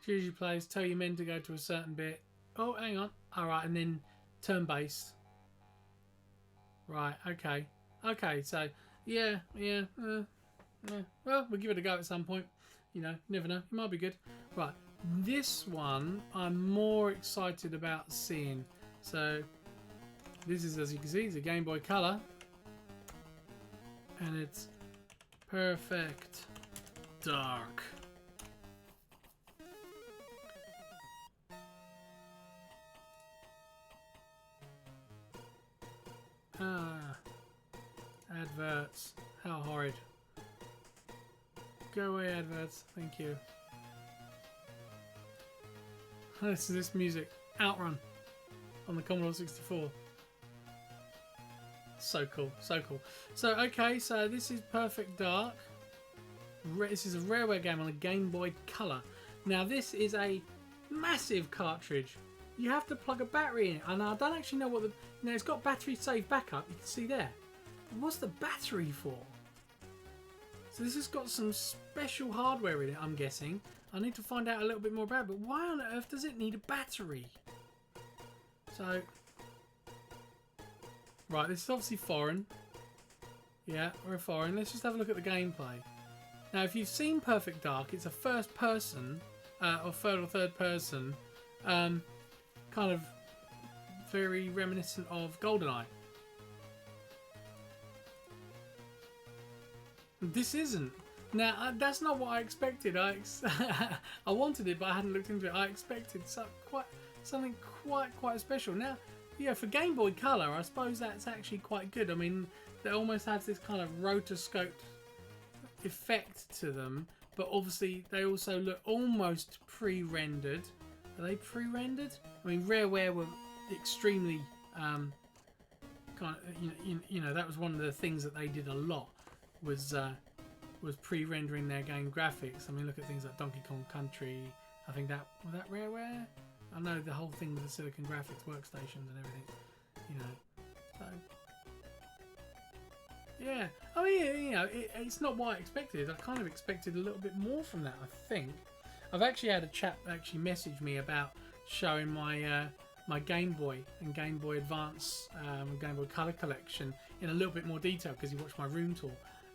Choose your place, tell your men to go to a certain bit. Oh, hang on. Alright, and then turn-based. Right, okay. Okay, so, yeah. Well, we'll give it a go at some point. You know, never know. It might be good. Right, this one I'm more excited about seeing. So, this is, as you can see, it's a Game Boy Color. And it's Perfect Dark. Adverts. How horrid. Go away, adverts. Thank you. This is this music. Outrun. On the Commodore 64. So cool. So cool. So, okay. So, this is Perfect Dark. This is a Rareware game on a Game Boy Color. Now, this is a massive cartridge. You have to plug a battery in it. And I don't actually know what the... You know, it's got battery save backup. You can see there. What's the battery for? So this has got some special hardware in it, I'm guessing. I need to find out a little bit more about it. But why on earth does it need a battery? So... Right, this is obviously foreign. Yeah, we're foreign. Let's just have a look at the gameplay. Now, if you've seen Perfect Dark, it's a first person, or third person, kind of very reminiscent of GoldenEye. This isn't. Now, that's not what I expected. I wanted it, but I hadn't looked into it. I expected something quite special. Now, yeah, for Game Boy Color, I suppose that's actually quite good. I mean, they almost have this kind of rotoscoped effect to them, but obviously they also look almost pre-rendered. Are they pre-rendered? I mean, Rareware were extremely kind of, you know, that was one of the things that they did a lot. Was pre-rendering their game graphics. I mean, look at things like Donkey Kong Country. I think that was that Rareware. I know the whole thing with the Silicon Graphics workstations and everything. You know, so yeah. I mean, you know, it's not what I expected. I kind of expected a little bit more from that. I think I've actually had a chap actually message me about showing my my Game Boy and Game Boy Advance Game Boy Color collection in a little bit more detail because he watched my room tour.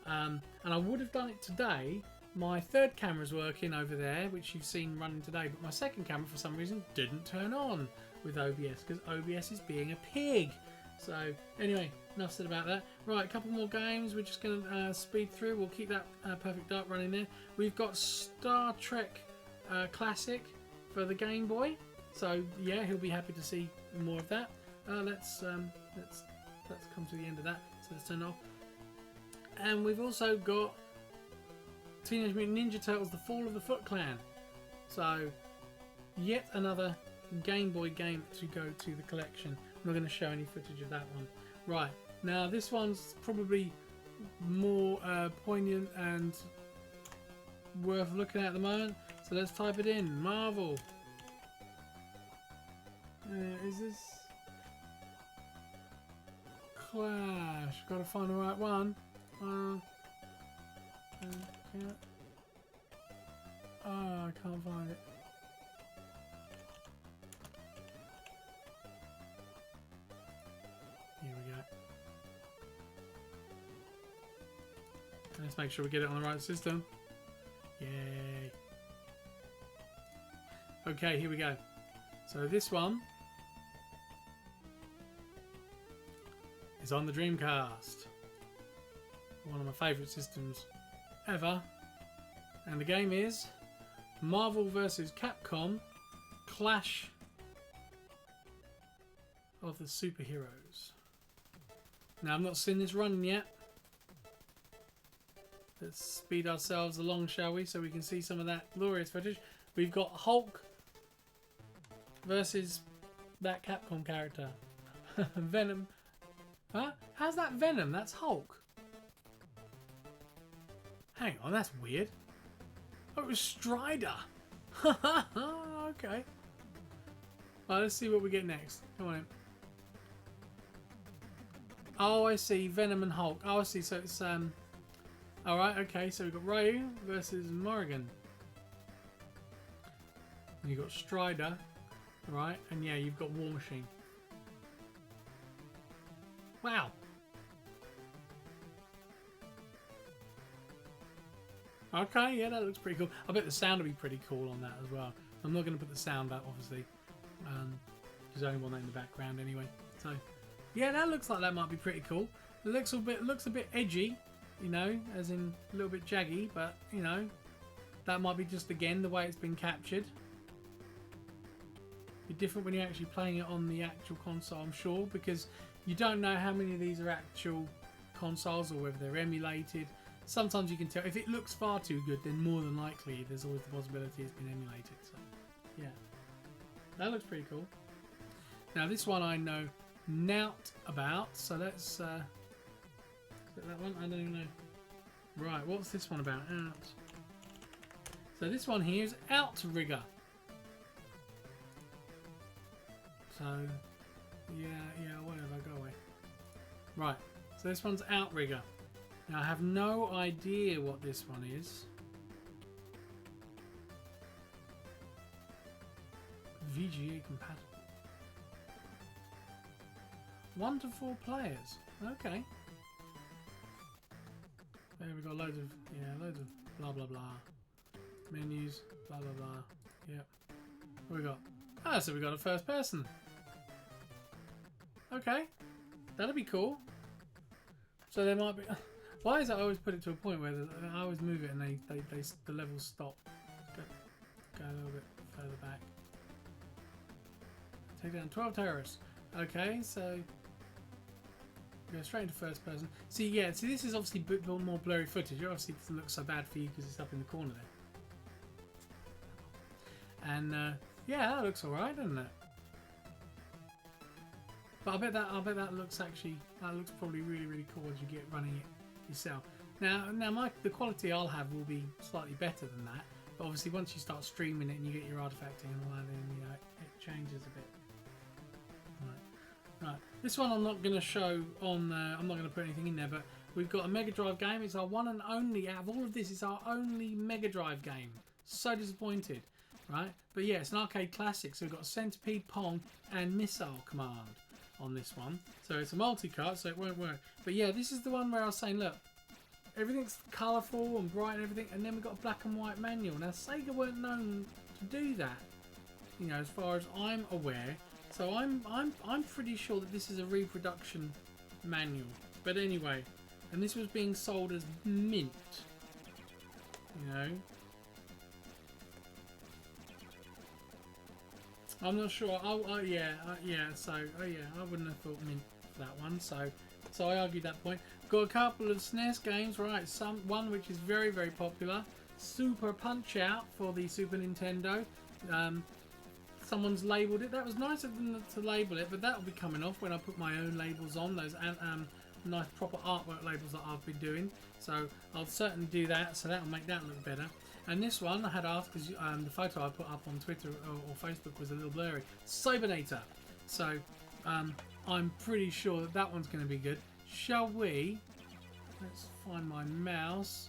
And I would have done it today. My third camera's working over there, which you've seen running today, but my second camera for some reason didn't turn on with OBS because OBS is being a pig. So anyway, enough said about that. Right, a couple more games. We're just going to speed through. We'll keep that Perfect Dark running there. We've got Star Trek Classic for the Game Boy. So yeah, he'll be happy to see more of that. Let's come to the end of that. So let's turn it off. And we've also got Teenage Mutant Ninja Turtles: The Fall of the Foot Clan. So, yet another Game Boy game to go to the collection. I'm not going to show any footage of that one. Right, now this one's probably more poignant and worth looking at the moment. So So let's type it in. Marvel. Is this Clash? Gotta find the right one. I can't find it. Here we go. Let's make sure we get it on the right system. Yay. Okay, here we go. So this one is on the Dreamcast. One of my favourite systems ever. And the game is Marvel vs. Capcom Clash of the Superheroes. Now, I've not seen this running yet. Let's speed ourselves along, shall we? So we can see some of that glorious footage. We've got Hulk versus that Capcom character. Venom. Huh? How's that Venom? That's Hulk. Hang on, that's weird. Oh, it was Strider. Okay. Well, let's see what we get next. Come on in. Oh, I see. Venom and Hulk. Oh, I see. So it's alright, okay, so we've got Ryu versus Morrigan. And you've got Strider. Right, and yeah, you've got War Machine. Wow. Okay, yeah, that looks pretty cool. I bet the sound will be pretty cool on that as well. I'm not going to put the sound up, obviously. Because I only want that in the background anyway. So, yeah, that looks like that might be pretty cool. It looks a bit edgy, you know, as in a little bit jaggy, but, you know, that might be just, again, the way it's been captured. Be different when you're actually playing it on the actual console, I'm sure, because you don't know how many of these are actual consoles or whether they're emulated. Sometimes you can tell. If it looks far too good, then more than likely there's always the possibility it's been emulated. So, yeah. That looks pretty cool. Now, this one I know nout about, so let's... is it that one? I don't even know. Right, what's this one about? Out. So this one here is Outrigger. So, yeah, whatever, go away. Right, so this one's Outrigger. Now, I have no idea what this one is. VGA compatible. 1 to 4 players. Okay. There we got loads of blah blah blah. Menus, blah blah blah. Yep. What we got? Ah, so we got a first person. Okay. That'll be cool. So there might be... Why is it I always put it to a point where I always move it and the levels stop? Go a little bit further back. Take down 12 terrorists. Okay, so go straight into first person. See, yeah, this is obviously a bit more blurry footage. It obviously doesn't look so bad for you because it's up in the corner there. And yeah, that looks alright, doesn't it? But I bet that looks probably really, really cool as you get running it yourself. Now the quality I'll have will be slightly better than that. But obviously once you start streaming it and you get your artifacting and all that, then you know it changes a bit. Right. This one I'm not going to show on. I'm not going to put anything in there. But we've got a Mega Drive game. It's our one and only out of all of this. It's our only Mega Drive game. So disappointed, right? But yeah, it's an arcade classic. So we've got Centipede, Pong, and Missile Command on this one. So it's a multi-cart, so it won't work. But yeah, this is the one where I was saying, look, everything's colourful and bright and everything, and then we've got a black and white manual. Now Sega weren't known to do that, you know, as far as I'm aware. So I'm pretty sure that this is a reproduction manual. But anyway, and this was being sold as mint, you know. I'm not sure. Yeah. So, I wouldn't have thought mint for that one. So I argued that point. Got a couple of SNES games, right? One which is very, very popular, Super Punch Out for the Super Nintendo. Someone's labelled it. That was nice of them to label it, but that will be coming off when I put my own labels on those nice proper artwork labels that I've been doing. So I'll certainly do that, so that'll make that look better. And this one I had asked because the photo I put up on Twitter or Facebook was a little blurry. Cybernator. So I'm pretty sure that that one's going to be good. Shall we? Let's find my mouse.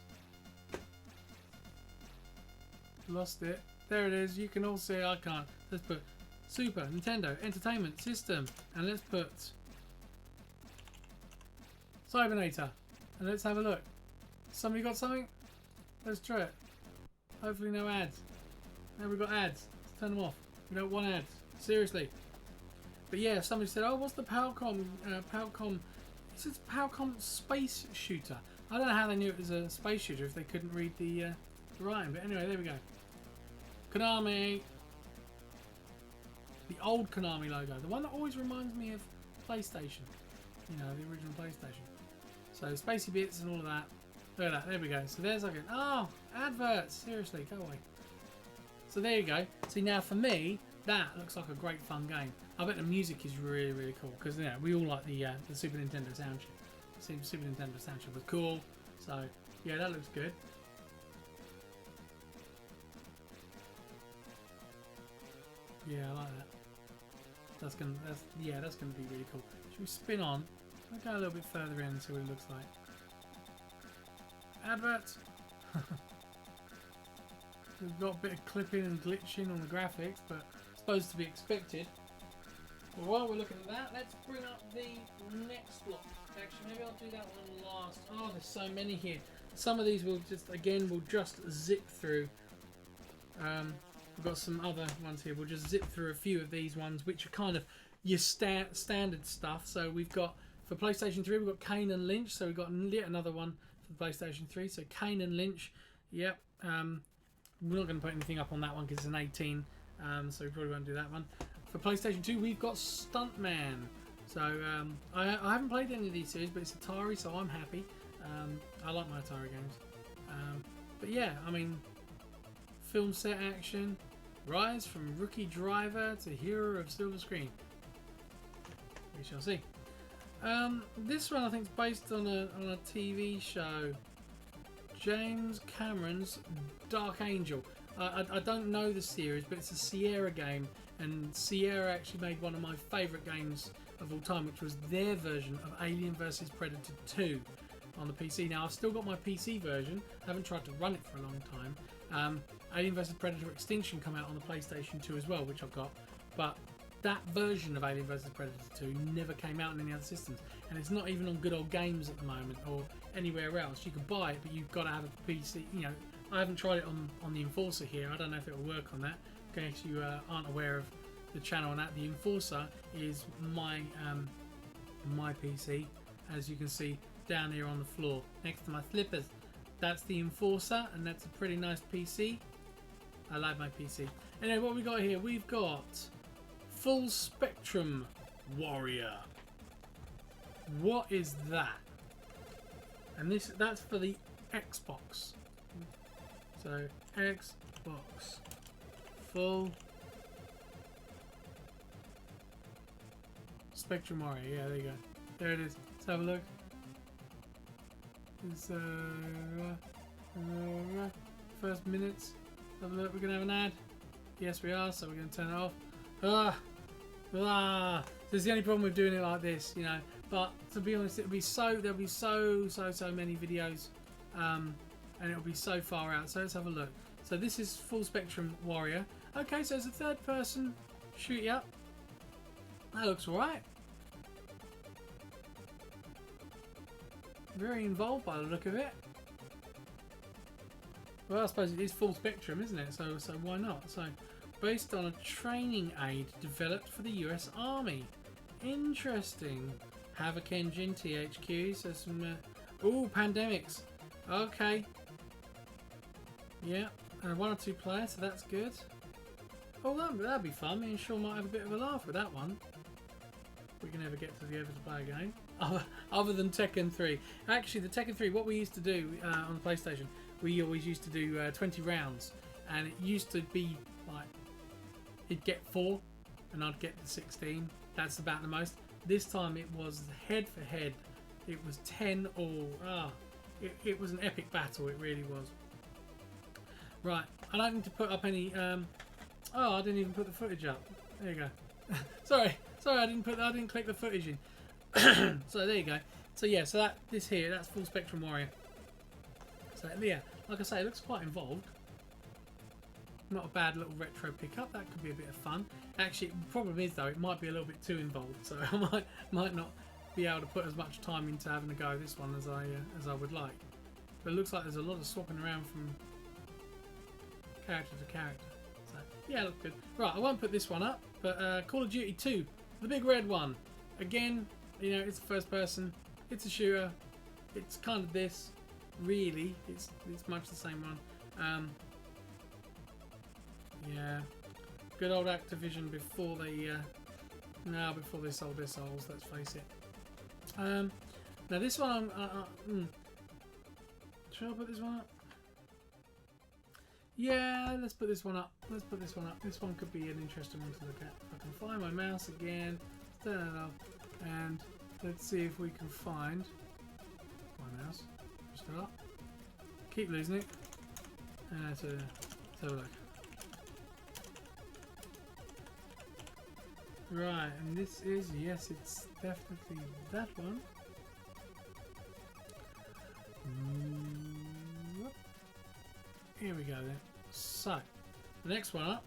Lost it. There it is. You can all see I can't. Let's put Super Nintendo Entertainment System, and let's put Cybernator, and let's have a look. Somebody got something? Let's try it. Hopefully no ads. Now we've got ads. Let's turn them off. We don't want ads. Seriously. But yeah, somebody said, oh, what's the Palcom? Palcom. It says Palcom Space Shooter. I don't know how they knew it was a space shooter if they couldn't read the writing. But anyway, there we go. Konami. The old Konami logo. The one that always reminds me of PlayStation. You know, the original PlayStation. So spacey bits and all of that. Look at that. There we go. So there's like an... Oh! Adverts! Seriously, go away. So there you go. See, now for me, that looks like a great fun game. I bet the music is really, really cool. Because, yeah, we all like the Super Nintendo soundtrack. Super Nintendo soundtrack was cool. So, yeah, that looks good. Yeah, I like that. That's gonna be really cool. Should we spin on? I'll go a little bit further in and see what it looks like. Adverts. We've got a bit of clipping and glitching on the graphics, but supposed to be expected. Well, while we're looking at that, let's bring up the next block. Actually, maybe I'll do that one last. Oh, there's so many here. Some of these will just zip through. We've got some other ones here. We'll just zip through a few of these ones, which are kind of your standard stuff. So we've got, for PlayStation 3, we've got Kane and Lynch. So we've got yet another one for the PlayStation 3. So Kane and Lynch, yep. We're not going to put anything up on that one because it's an 18. So we probably won't do that one. For PlayStation 2, we've got Stuntman. So I haven't played any of these series, but it's Atari, so I'm happy. I like my Atari games. But yeah, I mean... Film set action, rise from rookie driver to hero of silver screen. We shall see. This one I think is based on a TV show, James Cameron's Dark Angel. I don't know the series, but it's a Sierra game, and Sierra actually made one of my favourite games of all time, which was their version of Alien vs Predator 2 on the PC. Now I've still got my PC version. I haven't tried to run it for a long time. Alien vs Predator Extinction come out on the PlayStation 2 as well, which I've got, but that version of Alien vs Predator 2 never came out on any other systems, and it's not even on Good Old Games at the moment or anywhere else. You can buy it, but you've got to have a PC. You know, I haven't tried it on the Enforcer here. I don't know if it will work on that. In case you aren't aware of the channel on that, the Enforcer is my my PC, as you can see down here on the floor next to my flippers. That's the Enforcer, and that's a pretty nice PC. I like my PC. Anyway, what we got here? We've got Full Spectrum Warrior. What is that? And that's for the Xbox. So Xbox Full Spectrum Warrior. Yeah, there you go. There it is. Let's have a look. It's first minutes. Have a look. We're gonna have an ad. Yes, we are. So we're gonna turn it off. This is the only problem with doing it like this, you know. But to be honest, there'll be so many videos, and it'll be so far out. So let's have a look. So this is Full Spectrum Warrior. Okay, so it's a third-person shoot you up. That looks alright. Very involved by the look of it. Well, I suppose it is full spectrum, isn't it? So why not? So, based on a training aid developed for the US Army. Interesting. Havoc Engine, THQ. So some... pandemics. Okay. Yeah. 1 or 2 players, so that's good. Oh, that'd be fun. Me and Sean might have a bit of a laugh with that one. We can never get together to play a game. Other than Tekken 3. Actually, the Tekken 3, what we used to do on the PlayStation, we always used to do 20 rounds. And it used to be like, he'd get 4 and I'd get the 16. That's about the most. This time it was head for head, It was 10 all. It was an epic battle. It really was. Right, I don't need to put up any. I didn't even put the footage up. There you go. sorry, I didn't click the footage in. So there you go. So yeah, so this here, that's Full Spectrum Warrior. So yeah, like I say, it looks quite involved. Not a bad little retro pickup. That could be a bit of fun. Actually, the problem is though, it might be a little bit too involved. So I might not be able to put as much time into having a go at this one as I would like. But it looks like there's a lot of swapping around from character to character. So yeah, look good. Right, I won't put this one up, but Call of Duty 2, the big red one. Again, you know, it's a first person. It's a shooter. It's kind of this. Really, it's much the same one. Yeah, good old Activision before they before they sold their souls. Let's face it. Now this one, should I put this one up? Yeah, let's put this one up. Let's put this one up. This one could be an interesting one to look at. If I can find my mouse again, turn it off, and let's see if we can find my mouse. Just up. Keep losing it. Let's have a look. Right, and this is, yes, it's definitely that one. Here we go then. So, the next one up,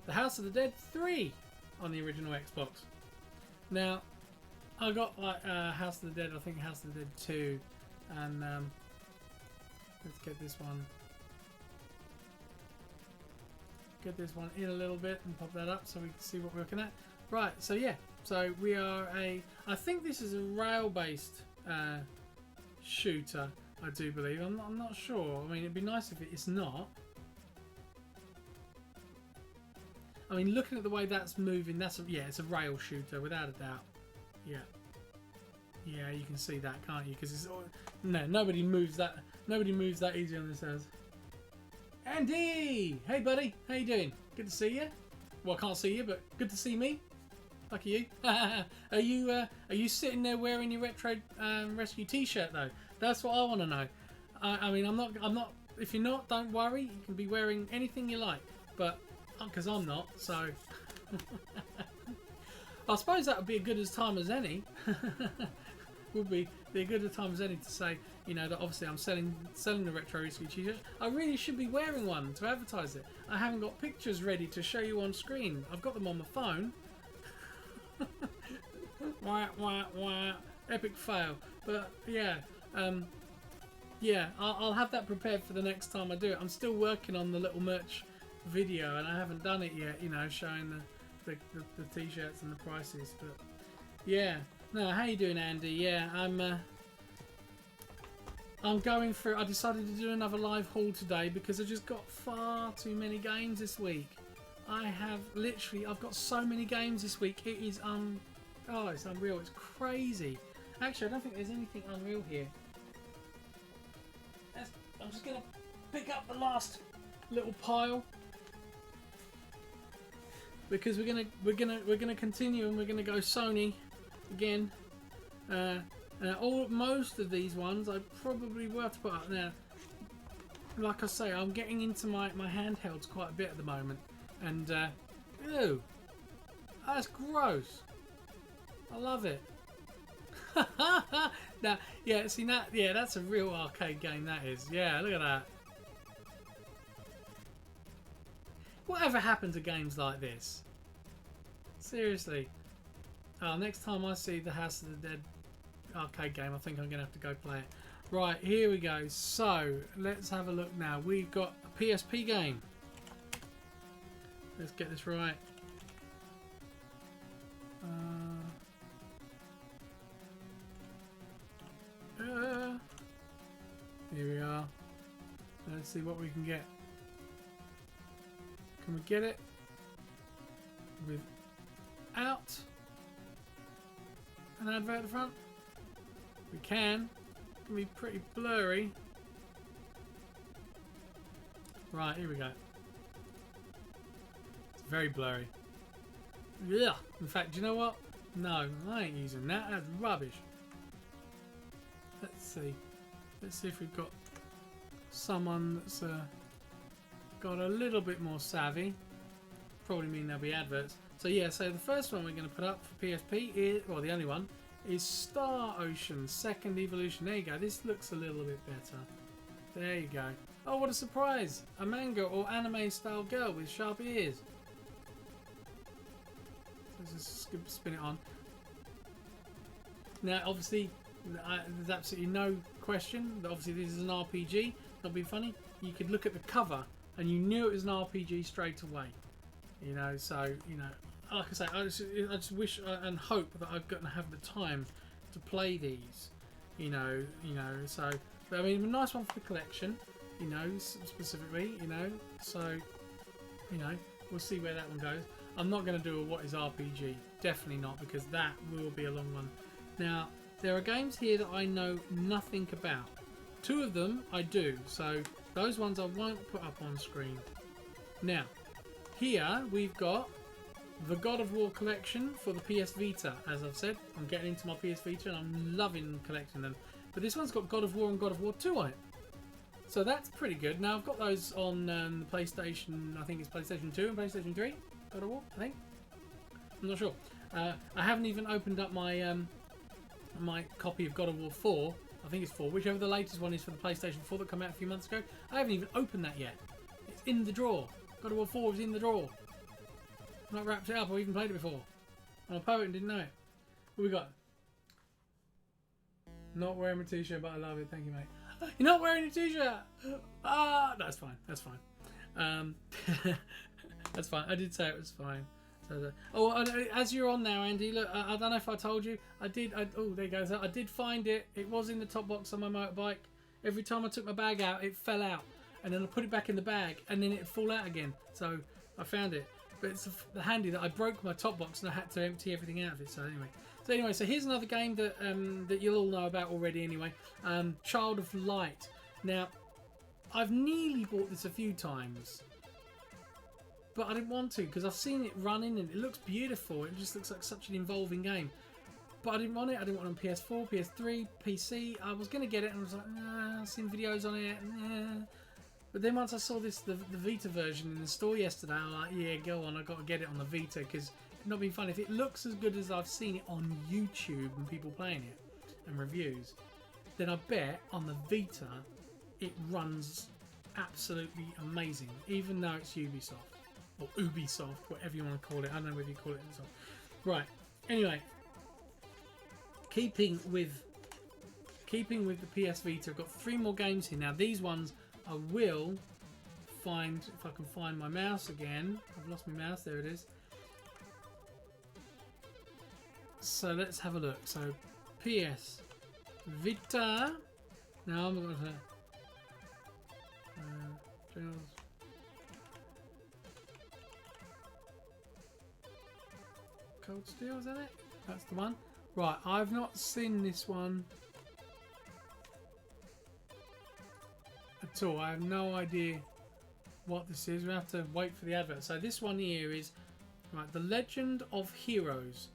The House of the Dead 3 on the original Xbox. Now, I got like House of the Dead, I think House of the Dead 2, and let's get this one. Get this one in a little bit and pop that up so we can see what we're looking at. Right, so yeah, so we are I think this is a rail-based shooter, I do believe. I'm not sure. I mean, it'd be nice if it's not. I mean, looking at the way that's moving, it's a rail shooter without a doubt. Yeah, yeah, you can see that, can't you? Because it's nobody moves that easy on this house. Andy! Hey buddy, how you doing? Good to see you. Well, I can't see you, but good to see me. Lucky you. Are you sitting there wearing your Retro Rescue T-shirt though? That's what I want to know. I mean, I'm not. If you're not, don't worry. You can be wearing anything you like, but because I'm not, so I suppose that would be as good a time as any. Would be as good a time as any to say, you know, that obviously I'm selling the Retro Rescue T-shirt. I really should be wearing one to advertise it. I haven't got pictures ready to show you on screen. I've got them on my phone. Wah, wah, wah. Epic fail. But yeah, yeah, I'll have that prepared for the next time I do it. I'm still working on the little merch video and I haven't done it yet, you know, showing the t-shirts and the prices. But yeah, no, how you doing, Andy? Yeah, I'm going for. I decided to do another live haul today because I just got far too many games this week. I've got so many games this week. It is it's unreal. It's crazy. Actually, I don't think there's anything unreal here. I'm just gonna pick up the last little pile because we're gonna continue and we're gonna go Sony again. Most of these ones I probably will have to put up now. Like I say, I'm getting into my handhelds quite a bit at the moment, and ew, that's gross. I love it. Now, yeah, see that? Yeah, that's a real arcade game. That is. Yeah, look at that. Whatever happened to games like this? Seriously. Oh, next time I see the House of the Dead arcade game, I think I'm going to have to go play it. Right, here we go. So, let's have a look now. We've got a PSP game. Let's get this right. Here we are. Let's see what we can get. Can we get it without an advert at the front? We can. It can be pretty blurry. Right, here we go. It's very blurry. Yeah. In fact, do you know what? No, I ain't using that. That's rubbish. Let's see. Let's see if we've got someone that's got a little bit more savvy. Probably mean there'll be adverts. So yeah, so the first one we're going to put up for PSP is, well, the only one is Star Ocean Second Evolution. There you go. This looks a little bit better. There you go. Oh, what a surprise! A manga or anime style girl with sharp ears. Let's just spin it on. Now, obviously, there's absolutely no question that obviously this is an RPG. That'll be funny. You could look at the cover and you knew it was an RPG straight away. You know, so, you know, like I say, I just wish and hope that I'm going to have the time to play these. You know, so, but I mean, a nice one for the collection, you know, specifically, you know, so, you know, we'll see where that one goes. I'm not going to do a what is RPG, definitely not, because that will be a long one. Now, there are games here that I know nothing about. Two of them I do, so those ones I won't put up on screen. Now, here we've got the God of War collection for the PS Vita. As I've said, I'm getting into my PS Vita and I'm loving collecting them. But this one's got God of War and God of War 2 on it. So that's pretty good. Now, I've got those on the PlayStation, I think it's PlayStation 2 and PlayStation 3. God of War, I think. I'm not sure. I haven't even opened up my my copy of God of War 4. I think it's 4, whichever the latest one is for the PlayStation 4 that came out a few months ago. I haven't even opened that yet. It's in the drawer. God of War 4 is in the drawer. I've not wrapped it up or even played it before. I'm a poet and didn't know it. What we got? Not wearing my t-shirt, but I love it. Thank you, mate. You're not wearing a t-shirt! Ah, that's fine. That's fine. That's fine. I did say it was fine. So, as you're on now, Andy, look, I don't know if I told you. Oh, there you go. I did find it. It was in the top box on my motorbike. Every time I took my bag out, it fell out. And then I put it back in the bag, and then it'd fall out again. So I found it. But it's handy that I broke my top box and I had to empty everything out of it. So anyway, so here's another game that that you'll all know about already. Anyway, Child of Light. Now, I've nearly bought this a few times. But I didn't want to because I've seen it running and it looks beautiful. It just looks like such an involving game. But I didn't want it. I didn't want it on PS4, PS3, PC. I was going to get it and I was like, nah, I've seen videos on it. Nah. But then once I saw the Vita version in the store yesterday, I was like, yeah, go on. I've got to get it on the Vita because it's not been fun. If it looks as good as I've seen it on YouTube and people playing it and reviews, then I bet on the Vita it runs absolutely amazing, even though it's Ubisoft. Or Ubisoft, whatever you want to call it. I don't know whether you call it Ubisoft. Right. Anyway, keeping with the PS Vita, I've got 3 more games here. Now these ones I will find if I can find my mouse again. I've lost my mouse. There it is. So let's have a look. So PS Vita. Now I'm going to. Cold Steel, is that it? That's the one. Right, I've not seen this one at all. I have no idea what this is. We'll have to wait for the advert. So this one here is right, The Legend of Heroes,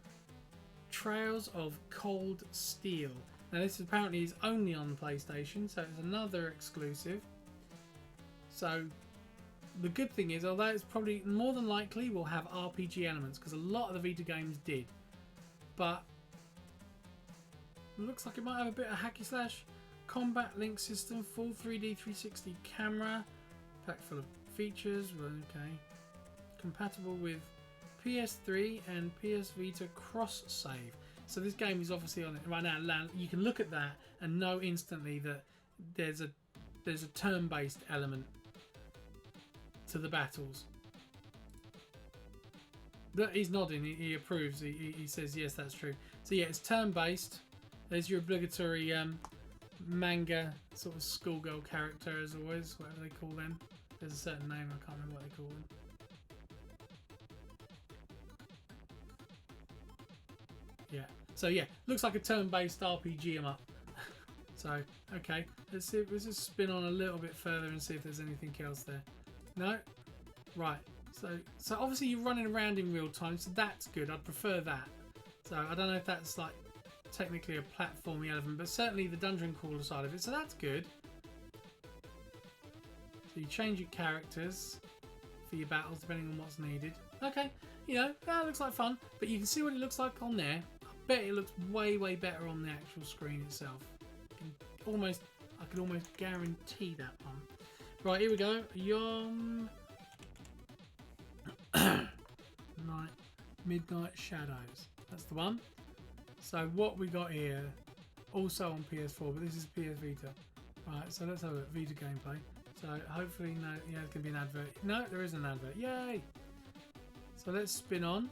Trails of Cold Steel. Now this apparently is only on the PlayStation, so it's another exclusive. So the good thing is, although it's probably more than likely will have RPG elements, because a lot of the Vita games did, but it looks like it might have a bit of hacky slash combat link system, full 3D 360 camera, pack full of features. Well, okay, compatible with PS3 and PS Vita cross save. So this game is obviously on it right now. You can look at that and know instantly that there's a turn-based element to the battles. That he's nodding. He approves. He says yes, that's true. So yeah, it's turn-based. There's your obligatory manga sort of schoolgirl character, as always, whatever they call them. There's a certain name, I can't remember what they call them. Yeah. So yeah, looks like a turn-based RPG 'em up. So okay, let's see. Let's just spin on a little bit further and see if there's anything else there. No? Right. So obviously you're running around in real time, so that's good. I'd prefer that. So I don't know if that's like technically a platformy element, but certainly the dungeon crawler side of it. So that's good. So you change your characters for your battles depending on what's needed. Okay, you know, that looks like fun, but you can see what it looks like on there. I bet it looks way, way better on the actual screen itself. I can almost guarantee that one. Right, here we go. Midnight Shadows. That's the one. So what we got here, also on PS4, but this is PS Vita. Right, so let's have a Vita gameplay. So hopefully, no, yeah, there's gonna be an advert. No, there is an advert. Yay! So let's spin on.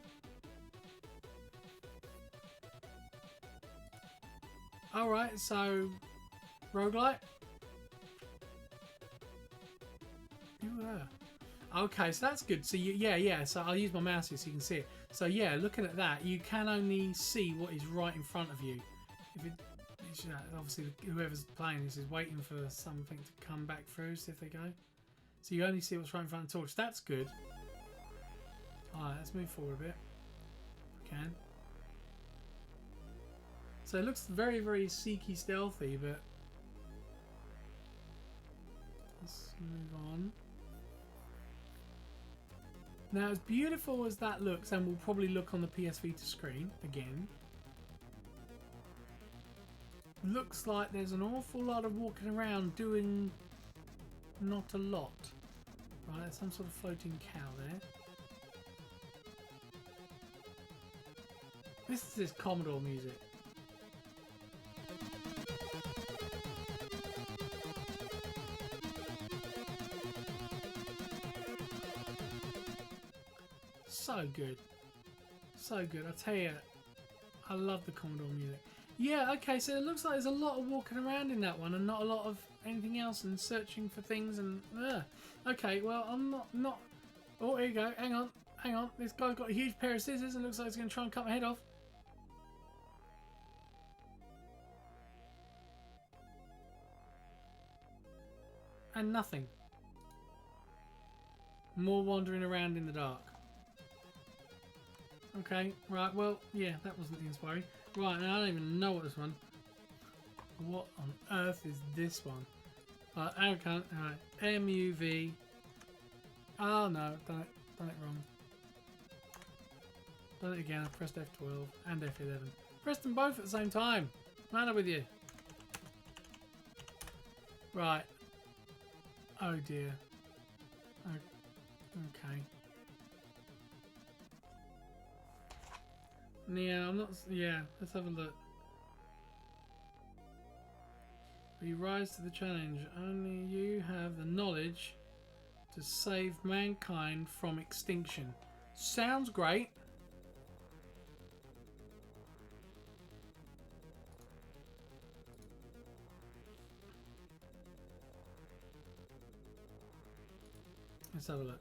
All right, so roguelite. You were. Okay, so that's good. So yeah. So I'll use my mouse here so you can see it. So yeah, looking at that, you can only see what is right in front of you. Obviously whoever's playing this is waiting for something to come back through. See if they go. So you only see what's right in front of the torch. That's good. Alright, let's move forward a bit. If we can. So it looks very, very seeky stealthy, but let's move on. Now, as beautiful as that looks, and will probably look on the PS Vita screen again, looks like there's an awful lot of walking around doing not a lot. Right, there's some sort of floating cow there. This is Commodore music. So good. So good. I tell you, I love the Commodore music. Yeah, okay, so it looks like there's a lot of walking around in that one and not a lot of anything else and searching for things and... Okay, well, I'm not... Oh, here you go. Hang on. This guy's got a huge pair of scissors and looks like he's going to try and cut my head off. And nothing. More wandering around in the dark. Okay, right, well, yeah, that wasn't the inspiring. Right, now I don't even know what this one... What on earth is this one? Okay, alright, MUV. Oh no, done it wrong. Done it again, I pressed F12 and F11. Pressed them both at the same time. Matter with you. Right. Oh dear. Okay. Yeah, I'm not... Yeah, let's have a look. We rise to the challenge. Only you have the knowledge to save mankind from extinction. Sounds great. Let's have a look.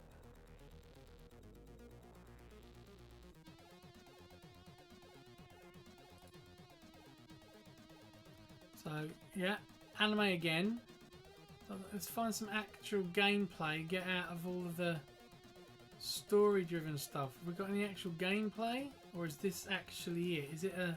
So, yeah, anime again. Let's find some actual gameplay, get out of all of the story-driven stuff. Have we got any actual gameplay? Or is this actually it? Is it a...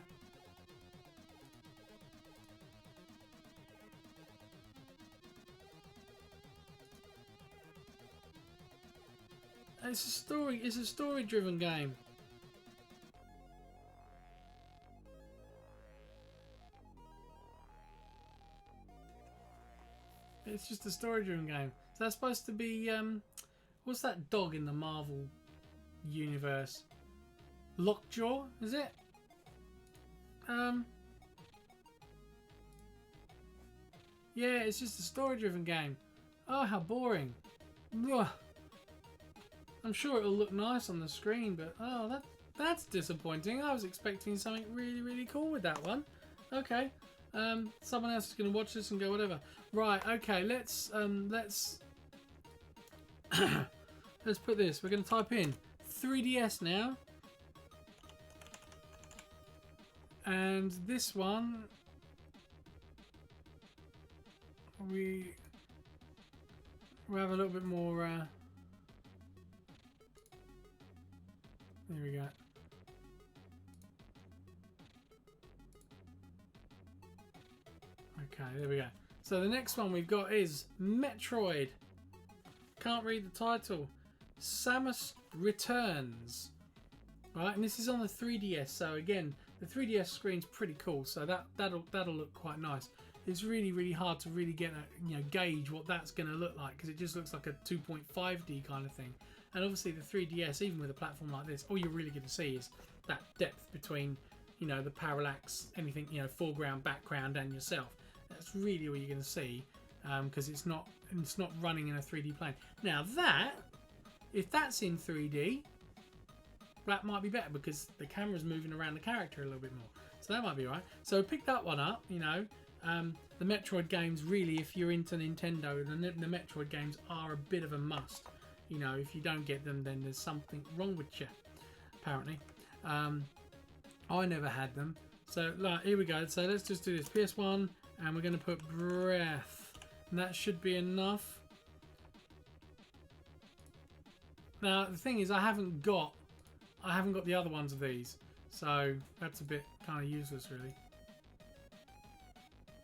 It's a story-driven game. It's just a story-driven game. So that's supposed to be, what's that dog in the Marvel universe? Lockjaw, is it? Yeah, it's just a story-driven game. Oh, how boring. Ugh. I'm sure it'll look nice on the screen, but oh, that's disappointing. I was expecting something really, really cool with that one. Okay. Someone else is going to watch this and go whatever. Right, okay, let's let's put this. We're going to type in 3DS now. And this one we'll have a little bit more there we go. Okay, there we go. So the next one we've got is Metroid. Can't read the title. Samus Returns. Right, and this is on the 3DS. So again, the 3DS screen's pretty cool. So that'll look quite nice. It's really hard to really get a gauge what that's going to look like, because it just looks like a 2.5D kind of thing. And obviously the 3DS, even with a platform like this, all you're really going to see is that depth between the parallax, anything, foreground, background, and yourself. That's really all you're going to see, because it's not running in a 3D plane. Now if that's in 3D, that might be better, because the camera's moving around the character a little bit more. So that might be right. So pick that one up. The Metroid games, really, if you're into Nintendo, the Metroid games are a bit of a must. If you don't get them, then there's something wrong with you, apparently. I never had them. So here we go. So let's just do this. PS1, and we're going to put Breath. And that should be enough. Now, the thing is, I haven't got the other ones of these. So that's a bit kind of useless, really.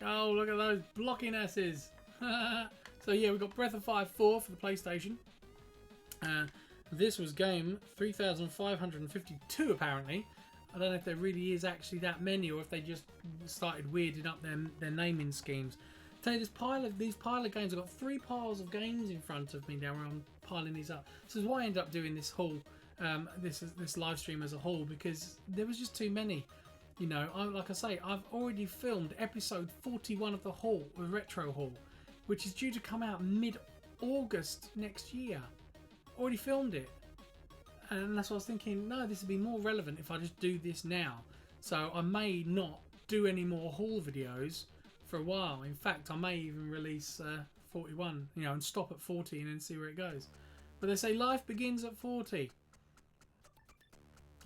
Oh, look at those blockinesses. So yeah, we've got Breath of Fire 4 for the PlayStation. This was game 3,552 apparently. I don't know if there really is actually that many, or if they just started weirding up their naming schemes. Tell you, these pile of games, I've got 3 piles of games in front of me now where I'm piling these up. So this is why I ended up doing this haul, this live stream as a haul, because there was just too many. Like I say, I've already filmed episode 41 of the haul, the retro haul, which is due to come out mid-August next year. Already filmed it, and that's what I was thinking. No, this would be more relevant if I just do this now. So I may not do any more haul videos for a while. In fact, I may even release 41, and stop at 40 and then see where it goes. But they say life begins at 40.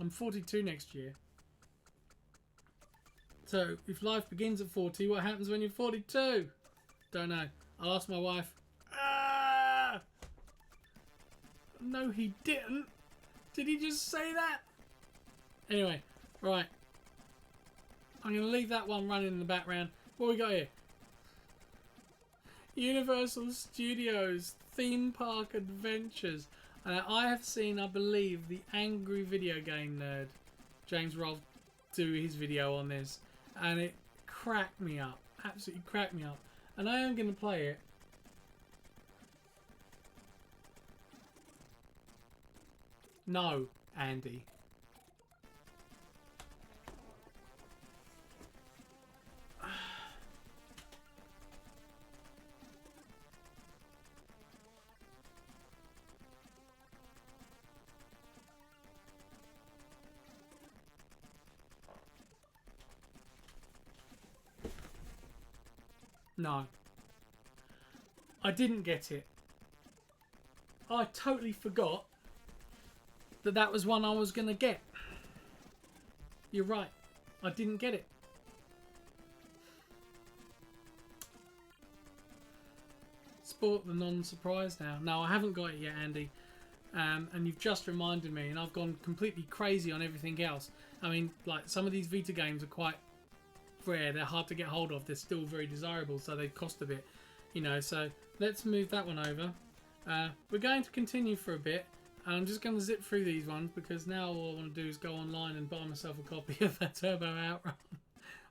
I'm 42 next year. So if life begins at 40, what happens when you're 42? Don't know. I'll ask my wife. Ah! No, he didn't. Did he just say that? Anyway, right. I'm going to leave that one running in the background. What we got here? Universal Studios Theme Park Adventures. I have seen, I believe, the Angry Video Game Nerd, James Rolfe, do his video on this. And it cracked me up. Absolutely cracked me up. And I am going to play it. No, Andy. No. I didn't get it. I totally forgot that was one I was going to get. You're right. I didn't get it. Sport the non-surprise now. No, I haven't got it yet, Andy. And you've just reminded me, and I've gone completely crazy on everything else. I mean, like, some of these Vita games are quite rare. They're hard to get hold of. They're still very desirable, so they cost a bit. So let's move that one over. We're going to continue for a bit. And I'm just going to zip through these ones, because now all I want to do is go online and buy myself a copy of that Turbo Outrun.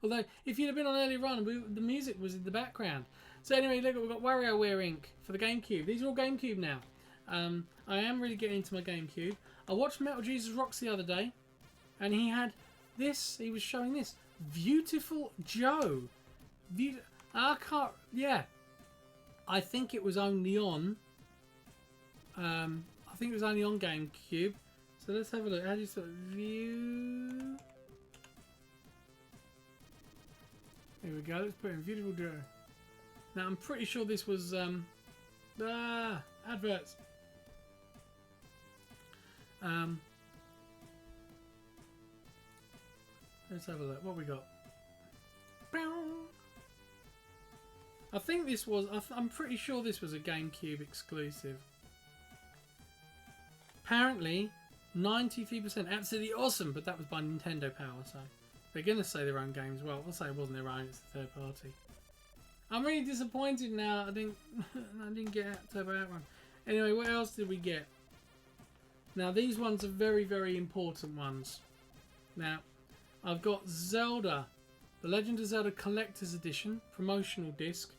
Although, if you'd have been on early run, the music was in the background. So anyway, look, we've got WarioWare Inc. for the GameCube. These are all GameCube now. I am really getting into my GameCube. I watched Metal Jesus Rocks the other day, and he had this. He was showing this. Beautiful Joe. I can't. Yeah. I think it was only on. I think it was only on GameCube. So let's have a look. How do you sort of view? Here we go. Let's put in Beautiful Joe. Now I'm pretty sure this was adverts. Let's have a look. What we got? I think this was. I'm pretty sure this was a GameCube exclusive. Apparently, 93% absolutely awesome, but that was by Nintendo Power, so they're going to say their own game as well. I'll say it wasn't their own, it's the third party. I'm really disappointed now. I didn't get Turbo Outrun. Anyway, what else did we get? Now these ones are very, very important ones. Now, I've got Zelda, The Legend of Zelda Collector's Edition promotional disc.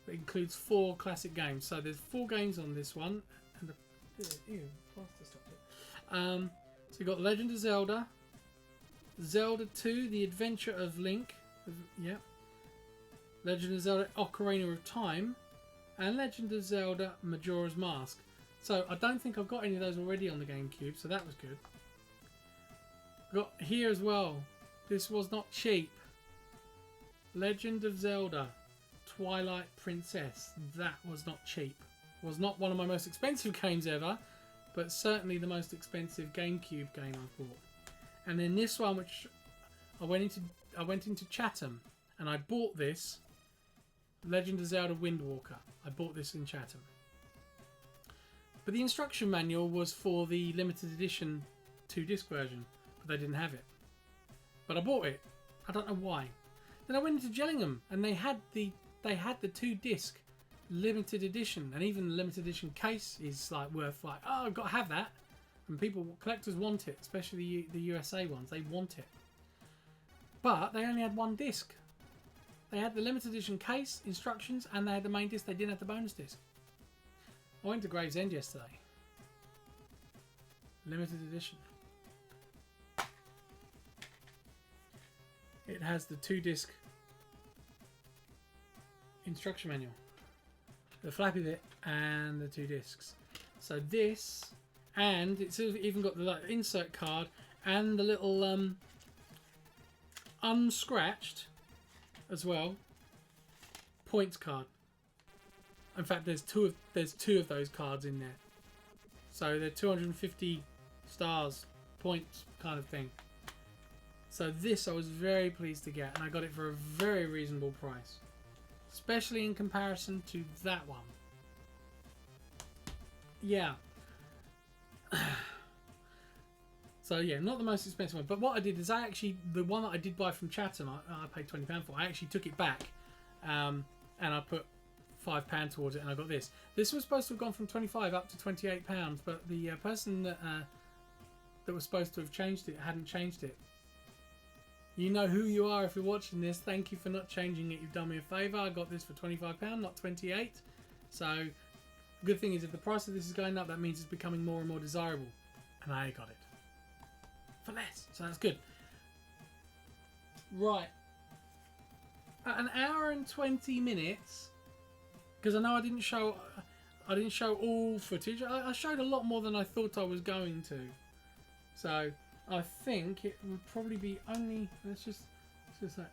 That includes 4 classic games. So there's 4 games on this one. And plaster stopped it. So you've got Legend of Zelda, Zelda 2, The Adventure of Link. Yep. Legend of Zelda Ocarina of Time, and Legend of Zelda Majora's Mask. So I don't think I've got any of those already on the GameCube, so that was good. Got here as well. This was not cheap. Legend of Zelda Twilight Princess. That was not cheap. Was not one of my most expensive games ever, but certainly the most expensive GameCube game I've bought. And then this one, which I went into Chatham, and I bought this. Legend of Zelda Wind Waker. I bought this in Chatham. But the instruction manual was for the limited edition 2-disc version, but they didn't have it. But I bought it. I don't know why. Then I went into Gillingham, and they had the 2-disc limited edition, and even the limited edition case is like worth like, oh, I've got to have that. And collectors want it, especially the USA ones. They want it. But they only had 1 disc. They had the limited edition case, instructions, and they had the main disc. They didn't have the bonus disc. I went to Gravesend yesterday. Limited edition. It has the 2-disc instruction manual, the flappy bit, and the 2 discs. So this, and it's even got the insert card and the little unscratched as well points card. In fact, there's two of those cards in there, so they're 250 stars points kind of thing. So this I was very pleased to get, and I got it for a very reasonable price, especially in comparison to that one. Yeah. So yeah, not the most expensive one, but what I did is the one that I did buy from Chatham, I paid £20 for. I actually took it back, and I put £5 towards it, and I got this. This was supposed to have gone from £25 up to £28, but the person that was supposed to have changed it hadn't changed it. You know who you are if you're watching this. Thank you for not changing it. You've done me a favour. I got this for £25, not £28. So the good thing is, if the price of this is going up, that means it's becoming more and more desirable, and I got it for less, so that's good. Right, at 1 hour and 20 minutes, because I know I didn't show all footage. I showed a lot more than I thought I was going to, so I think it would probably be only, let's just like,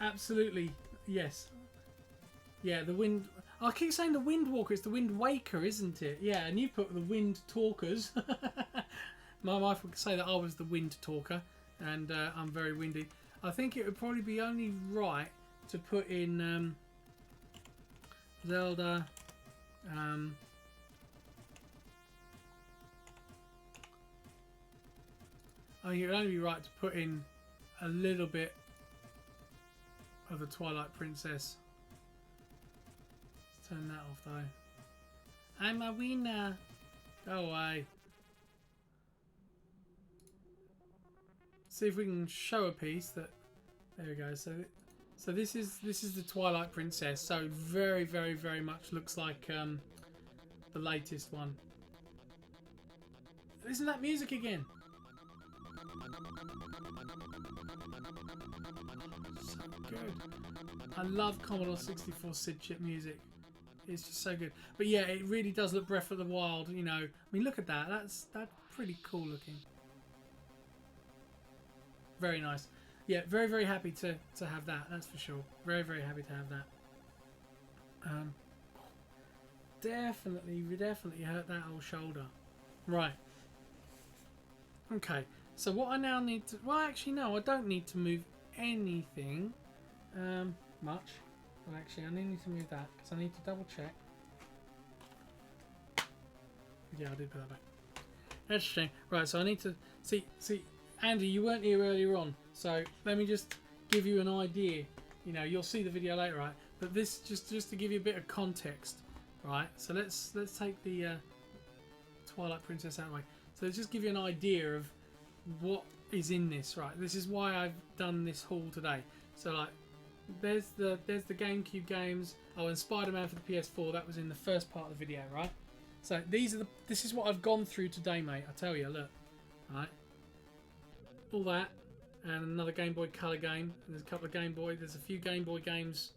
absolutely yes, yeah, the wind. I keep saying the Wind Walker. It's the Wind Waker, isn't it? Yeah, and you put the Wind Talkers. My wife would say that I was the Wind Talker, and I'm very windy. I think it would probably be only right to put in Zelda. I think it would only be right to put in a little bit of the Twilight Princess. Turn that off though. I'm a winner. Go away. See if we can show a piece that. There we go. So this is the Twilight Princess. So very, very, very much looks like the latest one. Isn't that music again? So good. I love Commodore 64 SID chip music. It's just so good. But yeah, it really does look Breath of the Wild, you know. I mean, look at that. That's pretty cool looking. Very nice. Yeah, very, very happy to have that. That's for sure. Very, very happy to have that. Definitely hurt that old shoulder. Right. Okay. So what I now need to... Well, actually, no. I don't need to move anything much. Well, actually, I need to move that because I need to double check. Yeah, I did put that back. That's a shame. Right, so I need to see. Andy, you weren't here earlier on, so let me just give you an idea. You know, you'll see the video later, right? But this just to give you a bit of context, right? So let's take the Twilight Princess out of the way. So let's just give you an idea of what is in this, right? This is why I've done this haul today. So like, there's the GameCube games. Oh, and Spider-Man for the PS4. That was in the first part of the video, right? So this is what I've gone through today, mate. I tell you, look, right? All that, and another Game Boy Color game. There's a couple of Game Boy. There's a few Game Boy games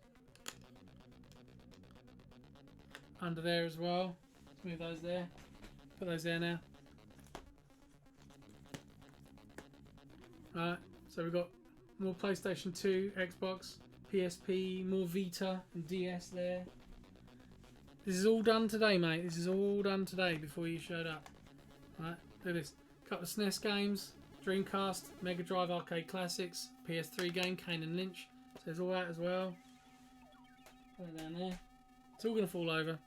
under there as well. Let's move those there. Put those there now. Alright, so we've got more PlayStation 2, Xbox, PSP, more Vita and DS there. This is all done today, mate. This is all done today before you showed up. Right, look at this. Couple of SNES games, Dreamcast, Mega Drive Arcade Classics, PS3 game, Kane and Lynch. So there's all that as well. Put it down there. It's all going to fall over.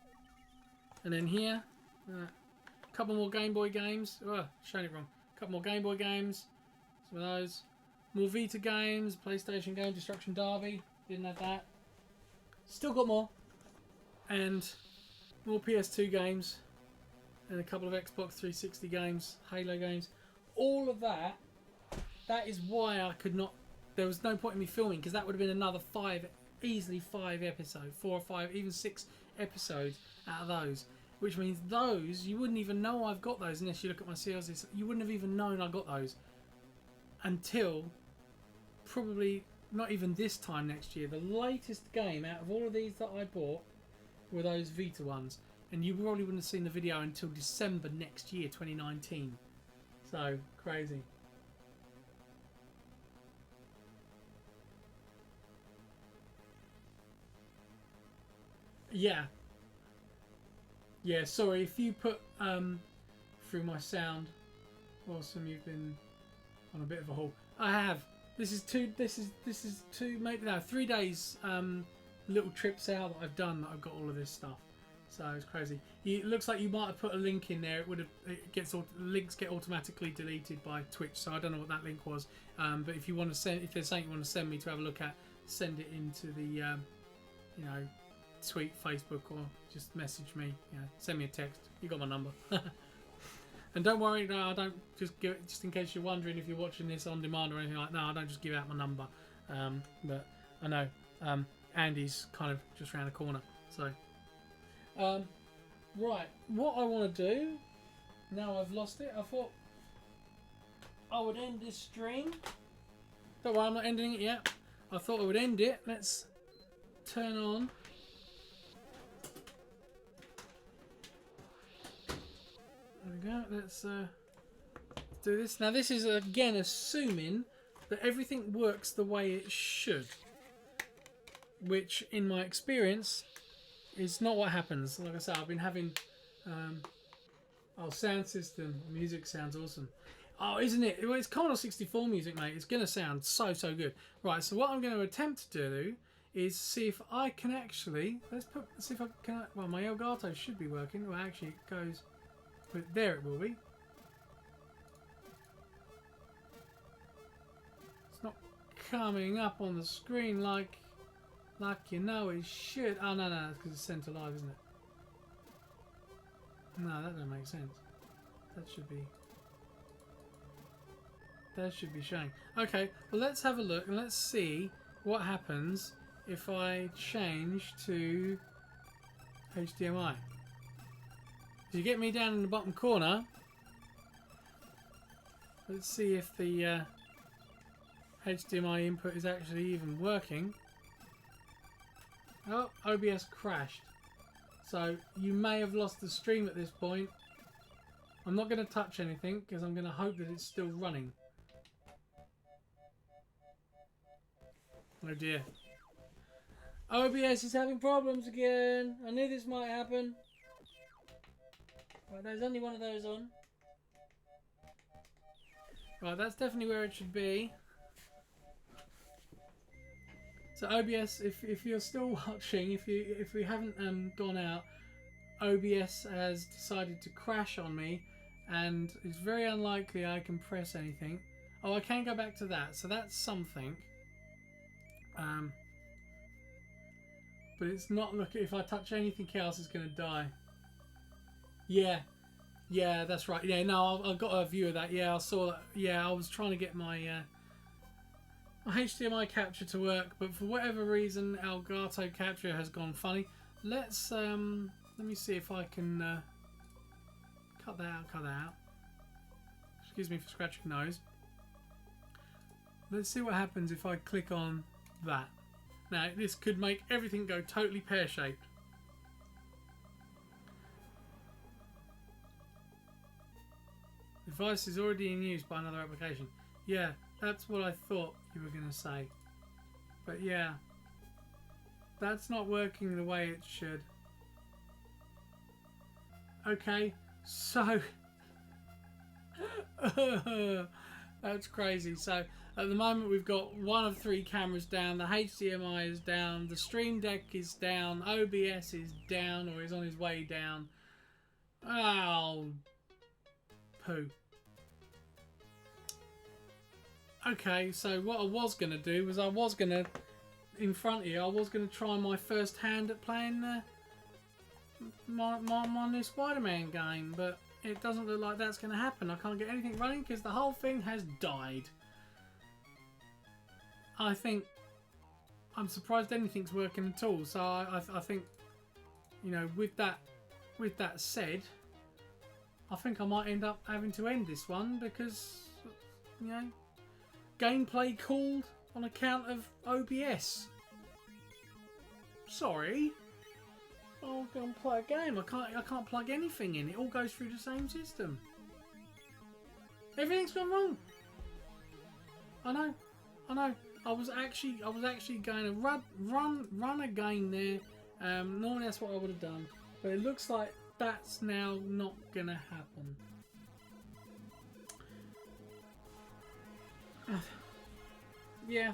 And then here, a couple more Game Boy games. Oh, shown it wrong. A couple more Game Boy games. Some of those. More Vita games, PlayStation game, Destruction Derby. Didn't have that. Still got more. And more PS2 games. And a couple of Xbox 360 games, Halo games. All of that, that is why I could not... There was no point in me filming, because that would have been another easily 5 episodes. 4 or 5, even 6 episodes out of those. Which means those, you wouldn't even know I've got those unless you look at my sales. You wouldn't have even known I got those until probably not even this time next year. The latest game out of all of these that I bought were those Vita ones. And you probably wouldn't have seen the video until December next year, 2019. So, crazy. Yeah. Yeah, sorry, if you put through my sound, awesome, you've been on a bit of a haul. I have. This is two, maybe no, 3 days little trips out that I've done that I've got all of this stuff. So it's crazy. It looks like you might have put a link in there. Links get automatically deleted by Twitch, so I don't know what that link was. But if you want to send, if there's something you want to send me to have a look at, send it into the, you know, tweet, Facebook, or just message me. You know, send me a text. You got my number. And don't worry, no, I don't just give it, just in case you're wondering if you're watching this on demand or anything like that. No, I don't just give out my number. But I know Andy's kind of just around the corner, so. Right, what I want to do, now I've lost it, I thought I would end this stream. Don't worry, I'm not ending it yet. I thought I would end it. Let's turn on. There we go, let's do this. Now this is again assuming that everything works the way it should. Which, in my experience, is not what happens. Like I said, I've been having sound system. Music sounds awesome. Oh, isn't it? Well, it's Commodore 64 music, mate. It's going to sound so good. Right, so what I'm going to attempt to do is see if I can actually... see if I can... Well, my Elgato should be working. Well, actually, it goes... But there it will be. It's not coming up on the screen like you know it should. Oh, no, it's because it's sent to live, isn't it? No, that doesn't make sense. That should be showing. Okay, well, let's have a look and let's see what happens if I change to HDMI. If you get me down in the bottom corner, let's see if the HDMI input is actually even working. Oh, OBS crashed. So you may have lost the stream at this point. I'm not going to touch anything because I'm going to hope that it's still running. Oh dear. OBS is having problems again. I knew this might happen. Right, there's only one of those on. Right, that's definitely where it should be. So OBS, if you're still watching, if we haven't gone out, OBS has decided to crash on me, and it's very unlikely I can press anything. Oh, I can go back to that, so that's something. But it's not looking. If I touch anything else, it's going to die. Yeah, that's right. Yeah, no, I got a view of that. Yeah, I saw that. Yeah, I was trying to get my HDMI capture to work, but for whatever reason, Elgato capture has gone funny. Let's let me see if I can cut that out. Cut that out. Excuse me for scratching nose. Let's see what happens if I click on that. Now, this could make everything go totally pear-shaped. Device is already in use by another application. Yeah, that's what I thought you were going to say. But yeah, that's not working the way it should. Okay, so... That's crazy. So at the moment we've got 1 of 3 cameras down, the HDMI is down, the Stream Deck is down, OBS is down or is on his way down. Oh, poo. Okay, so what I was going to do was in front of you, I was going to try my first hand at playing my new Spider-Man game, but it doesn't look like that's going to happen. I can't get anything running because the whole thing has died. I think I'm surprised anything's working at all. So I think, you know, with that said, I think I might end up having to end this one because, you know, gameplay called on account of OBS. Sorry. I'll go and play a game. I can't plug anything in. It all goes through the same system. Everything's gone wrong. I know. I was actually going to run a game there. Normally that's what I would have done, but it looks like that's now not gonna happen. Yeah.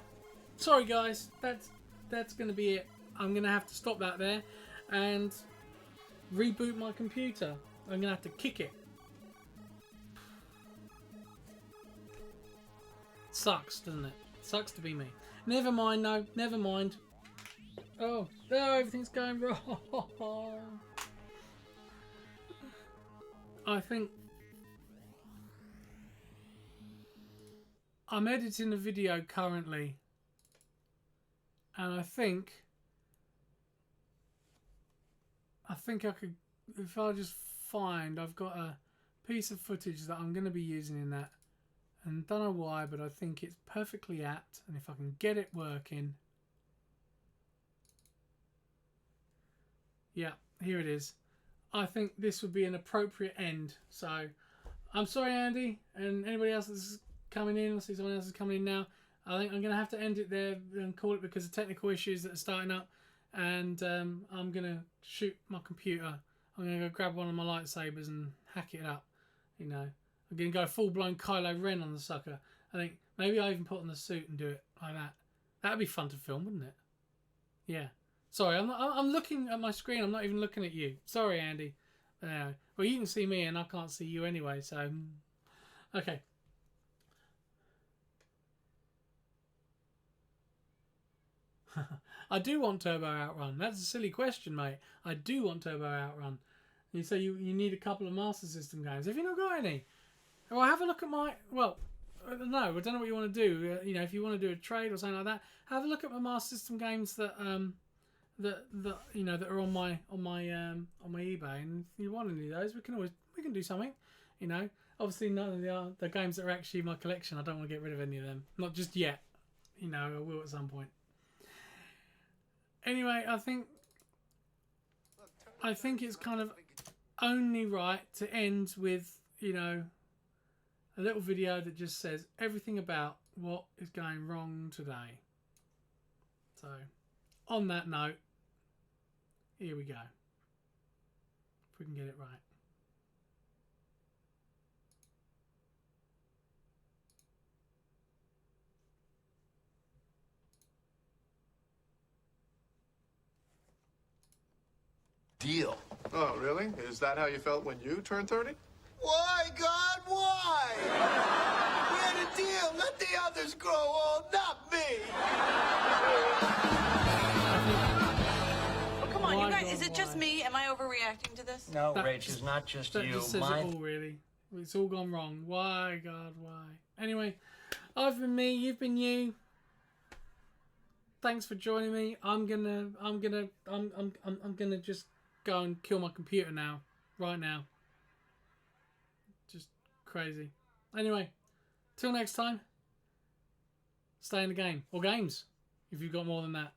Sorry guys. That's gonna be it. I'm gonna have to stop that there and reboot my computer. I'm gonna have to kick it. Sucks, doesn't it? Sucks to be me. Never mind, no. Never mind. Oh, everything's going wrong. I think I'm editing a video currently, and I think I could, if I just find, I've got a piece of footage that I'm going to be using in that, and don't know why, but I think it's perfectly apt, and if I can get it working, yeah, here it is. I think this would be an appropriate end. So I'm sorry, Andy, and anybody else that's coming in. I see someone else is coming in now. I think I'm going to have to end it there and call it because of technical issues that are starting up. And I'm going to shoot my computer. I'm going to go grab one of my lightsabers and hack it up. You know, I'm going to go full-blown Kylo Ren on the sucker. I think maybe I even put on the suit and do it like that. That'd be fun to film, wouldn't it? Yeah. Sorry, I'm looking at my screen. I'm not even looking at you. Sorry, Andy. Well, you can see me and I can't see you anyway, so... Okay. I do want Turbo Outrun. That's a silly question, mate. I do want Turbo Outrun. You say you need a couple of Master System games. Have you not got any? Well, have a look at my... Well, no, I don't know what you want to do. You know, if you want to do a trade or something like that, have a look at my Master System games that you know that are on my eBay. And if you want any of those, we can do something. You know, obviously none of the games that are actually in my collection. I don't want to get rid of any of them. Not just yet. You know, I will at some point. Anyway, I think it's kind of only right to end with, you know, a little video that just says everything about what is going wrong today. So, on that note, here we go. If we can get it right. Deal. Oh, really? Is that how you felt when you turned 30? Why, God, why? We had a deal. Let the others grow old, not me. just me? Am I overreacting to this? No, That Rach, just- it's not just That you. just says it all, really. It's all gone wrong. Why, God, why? Anyway, I've been me, you've been you. Thanks for joining me. I'm gonna just go and kill my computer now, right now. Just crazy. Anyway, till next time. Stay in the game, or games, if you've got more than that.